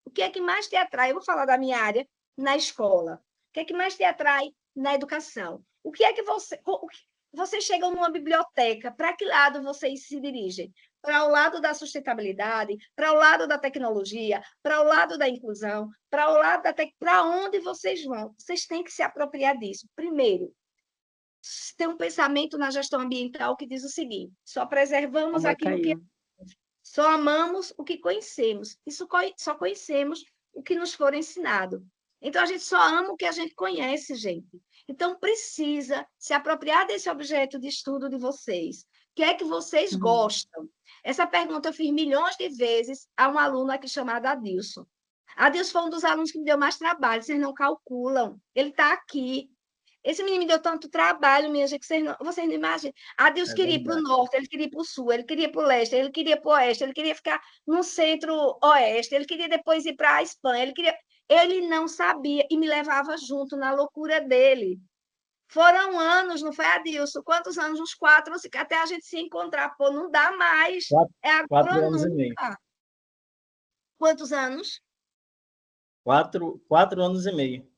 O que é que mais te atrai? Eu vou falar da minha área na escola. O que é que mais te atrai na educação? O que é que vocês chegam numa biblioteca? Para que lado vocês se dirigem? Para o lado da sustentabilidade, para o lado da tecnologia, para o lado da inclusão, para o lado para onde vocês vão? Vocês têm que se apropriar disso. Primeiro, tem um pensamento na gestão ambiental que diz o seguinte: só preservamos aquilo que só amamos o que conhecemos. Só conhecemos o que nos for ensinado. Então, a gente só ama o que a gente conhece, gente. Então, precisa se apropriar desse objeto de estudo de vocês. O que é que vocês gostam? Essa pergunta eu fiz milhões de vezes a um aluno aqui chamado Adilson. Adilson foi um dos alunos que me deu mais trabalho, vocês não calculam. Ele está aqui. Esse menino me deu tanto trabalho, minha gente, que vocês não imaginam. Adilson queria ir para o norte, ele queria ir para o sul, ele queria ir para o leste, ele queria ir para o oeste, ele queria ficar no centro-oeste, ele queria depois ir para a Espanha, ele não sabia e me levava junto na loucura dele. Foram anos, não foi, Adilson? Quantos anos? Uns 4, até a gente se encontrar. Pô, não dá mais. É agora 4 ou anos e meio. nunca. Quantos anos? 4 anos e meio.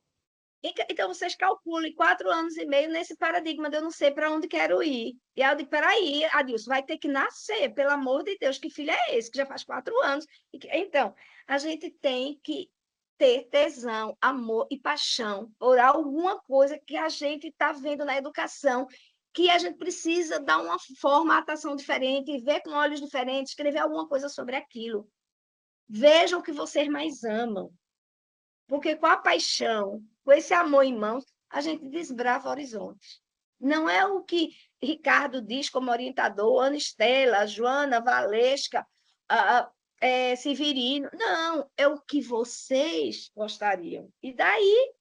Então, vocês calculem 4 anos e meio nesse paradigma de eu não sei para onde quero ir. E aí eu digo, peraí, Adilson, vai ter que nascer, pelo amor de Deus, que filho é esse, que já faz 4 anos? Então, a gente tem que ter tesão, amor e paixão por alguma coisa que a gente está vendo na educação, que a gente precisa dar uma formatação diferente, ver com olhos diferentes, escrever alguma coisa sobre aquilo. Vejam o que vocês mais amam. Porque com a paixão, com esse amor em mãos, a gente desbrava horizontes. Não é o que Ricardo diz como orientador, Ana Estela, Joana, Valesca, Severino. Não, é o que vocês gostariam. E daí,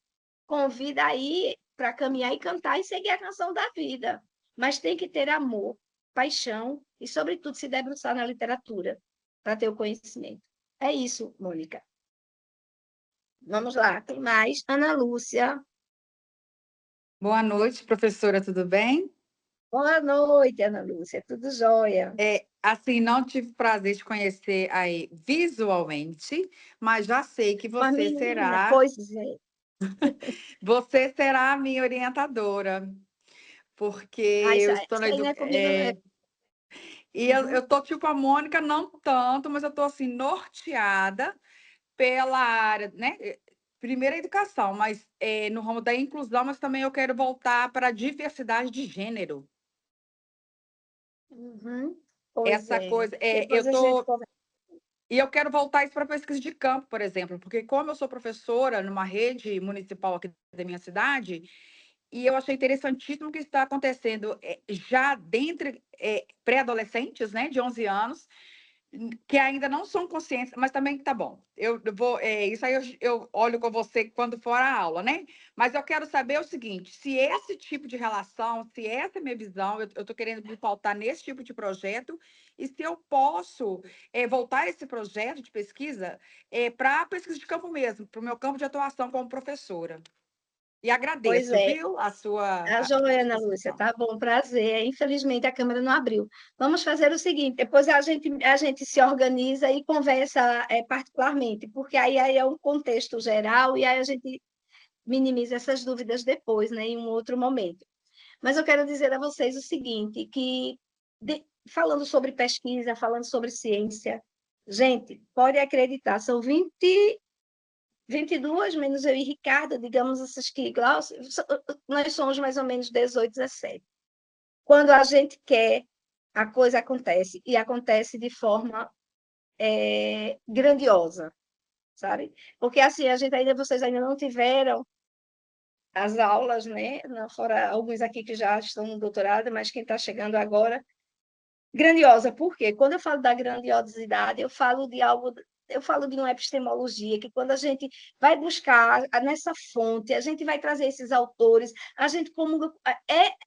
convida aí para caminhar e cantar e seguir a canção da vida. Mas tem que ter amor, paixão e, sobretudo, se debruçar na literatura para ter o conhecimento. É isso, Mônica. Vamos lá, tem mais. Ana Lúcia. Boa noite, professora, tudo bem? Boa noite, Ana Lúcia, tudo jóia? Assim, não tive prazer de conhecer aí visualmente, mas já sei que você será... Pois é. Você será a minha orientadora, porque eu estou na educação... E eu estou tipo a Mônica, não tanto, mas eu estou assim, norteada pela área, né? Primeiro a educação, mas no ramo da inclusão, mas também eu quero voltar para a diversidade de gênero. Essa coisa, eu tô... E eu quero voltar isso para pesquisa de campo, por exemplo, porque como eu sou professora numa rede municipal aqui da minha cidade, e eu achei interessantíssimo o que está acontecendo já dentre pré-adolescentes, né, de 11 anos, que ainda não são conscientes, mas também tá bom. Eu vou, isso aí eu olho com você quando for a aula, né? Mas eu quero saber o seguinte: se esse tipo de relação, se essa é a minha visão, eu estou querendo me pautar nesse tipo de projeto, e se eu posso voltar esse projeto de pesquisa para a pesquisa de campo mesmo, para o meu campo de atuação como professora. E Pois agradeço, é. viu, a sua A joia, Ana Lúcia, disposição. tá bom, prazer. Infelizmente, a câmera não abriu. Vamos fazer o seguinte: depois a gente se organiza e conversa particularmente, porque aí é um contexto geral e aí a gente minimiza essas dúvidas depois, né, em um outro momento. Mas eu quero dizer a vocês o seguinte, que falando sobre pesquisa, falando sobre ciência, gente, pode acreditar, são 22 menos eu e Ricardo, digamos essas que, Glaucio, nós somos mais ou menos 18, 17. Quando a gente quer, a coisa acontece, e acontece de forma grandiosa, sabe? Porque assim, vocês ainda não tiveram as aulas, né? Não, fora alguns aqui que já estão no doutorado, mas quem está chegando agora, grandiosa. Por quê? Quando eu falo da grandiosidade, eu falo de algo, eu falo de uma epistemologia, que quando a gente vai buscar nessa fonte, a gente vai trazer esses autores, a gente como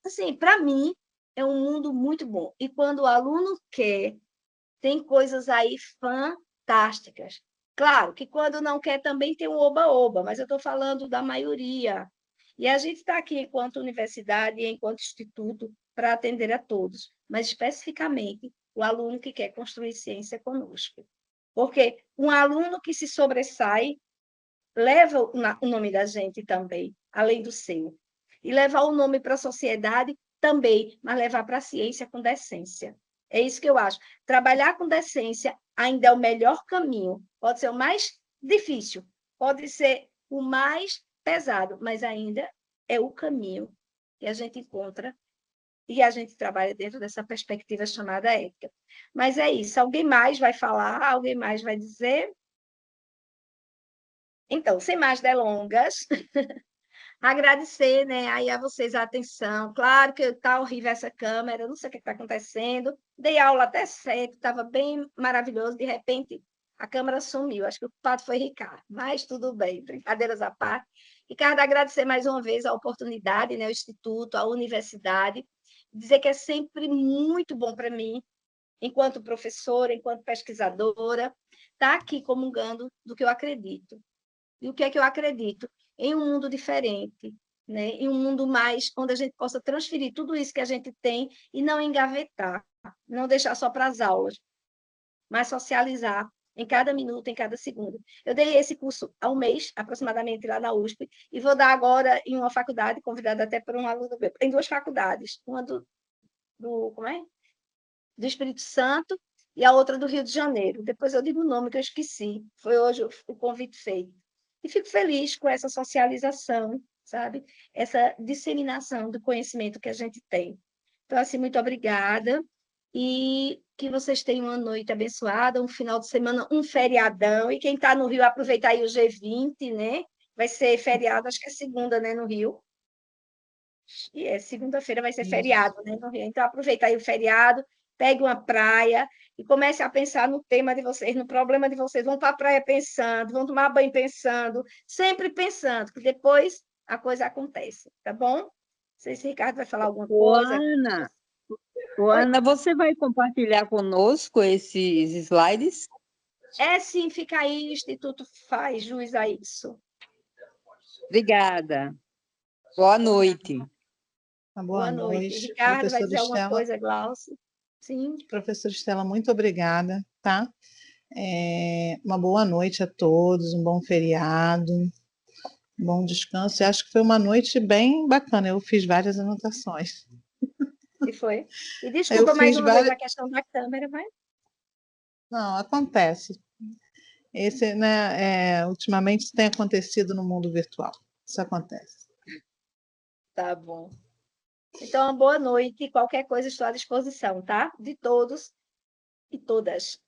assim, para mim é um mundo muito bom. E quando o aluno quer, tem coisas aí fantásticas. Claro que quando não quer também tem um oba-oba, mas eu estou falando da maioria. E a gente está aqui enquanto universidade e enquanto instituto para atender a todos, mas especificamente o aluno que quer construir ciência conosco. Porque um aluno que se sobressai leva o nome da gente também, além do seu. E levar o nome para a sociedade também, mas levar para a ciência com decência. É isso que eu acho. Trabalhar com decência ainda é o melhor caminho. Pode ser o mais difícil, pode ser o mais pesado, mas ainda é o caminho que a gente encontra e a gente trabalha dentro dessa perspectiva chamada ética. Mas é isso. Alguém mais vai falar? Alguém mais vai dizer? Então, sem mais delongas, agradecer, né, aí a vocês a atenção. Claro que está horrível essa câmera, não sei o que está acontecendo. Dei aula até 7, estava bem maravilhoso. De repente, a câmera sumiu. Acho que o culpado foi Ricardo, mas tudo bem, brincadeiras à parte. Ricardo, agradecer mais uma vez a oportunidade, né, o Instituto, a universidade. Dizer que é sempre muito bom para mim, enquanto professora, enquanto pesquisadora, estar aqui comungando do que eu acredito. E o que é que eu acredito? Em um mundo diferente, né? Em um mundo mais onde a gente possa transferir tudo isso que a gente tem e não engavetar, não deixar só para as aulas, mas socializar em cada minuto, em cada segundo. Eu dei esse curso há um mês, aproximadamente, lá na USP, e vou dar agora em uma faculdade, convidada até por um aluno meu. Tem duas faculdades, uma como é? Do Espírito Santo e a outra do Rio de Janeiro. Depois eu digo o nome que eu esqueci. Foi hoje o convite feito. E fico feliz com essa socialização, sabe? Essa disseminação do conhecimento que a gente tem. Então, assim, muito obrigada e que vocês tenham uma noite abençoada, um final de semana, um feriadão. E quem está no Rio, aproveitar aí o G20, né? Vai ser feriado, acho que é segunda, né, no Rio. E segunda-feira vai ser feriado, né, no Rio. Então, aproveita aí o feriado, pegue uma praia e comece a pensar no tema de vocês, no problema de vocês. Vão para a praia pensando, vão tomar banho pensando, sempre pensando, que depois a coisa acontece, tá bom? Não sei se o Ricardo vai falar alguma coisa. Ana, você vai compartilhar conosco esses slides? Sim, fica aí, o Instituto faz jus a isso. Obrigada. Boa noite. Boa noite. Ricardo vai dizer alguma Estela. coisa, Glaucio? Sim. Professora Estela, muito obrigada, tá? Uma boa noite a todos, um bom feriado, um bom descanso. Eu acho que foi uma noite bem bacana, eu fiz várias anotações. E foi. E desculpa mais uma vez a questão da câmera, mas... Não, acontece. Esse, né, ultimamente isso tem acontecido no mundo virtual. Isso acontece. Tá bom. Então, boa noite. Qualquer coisa estou à disposição, tá? De todos e todas.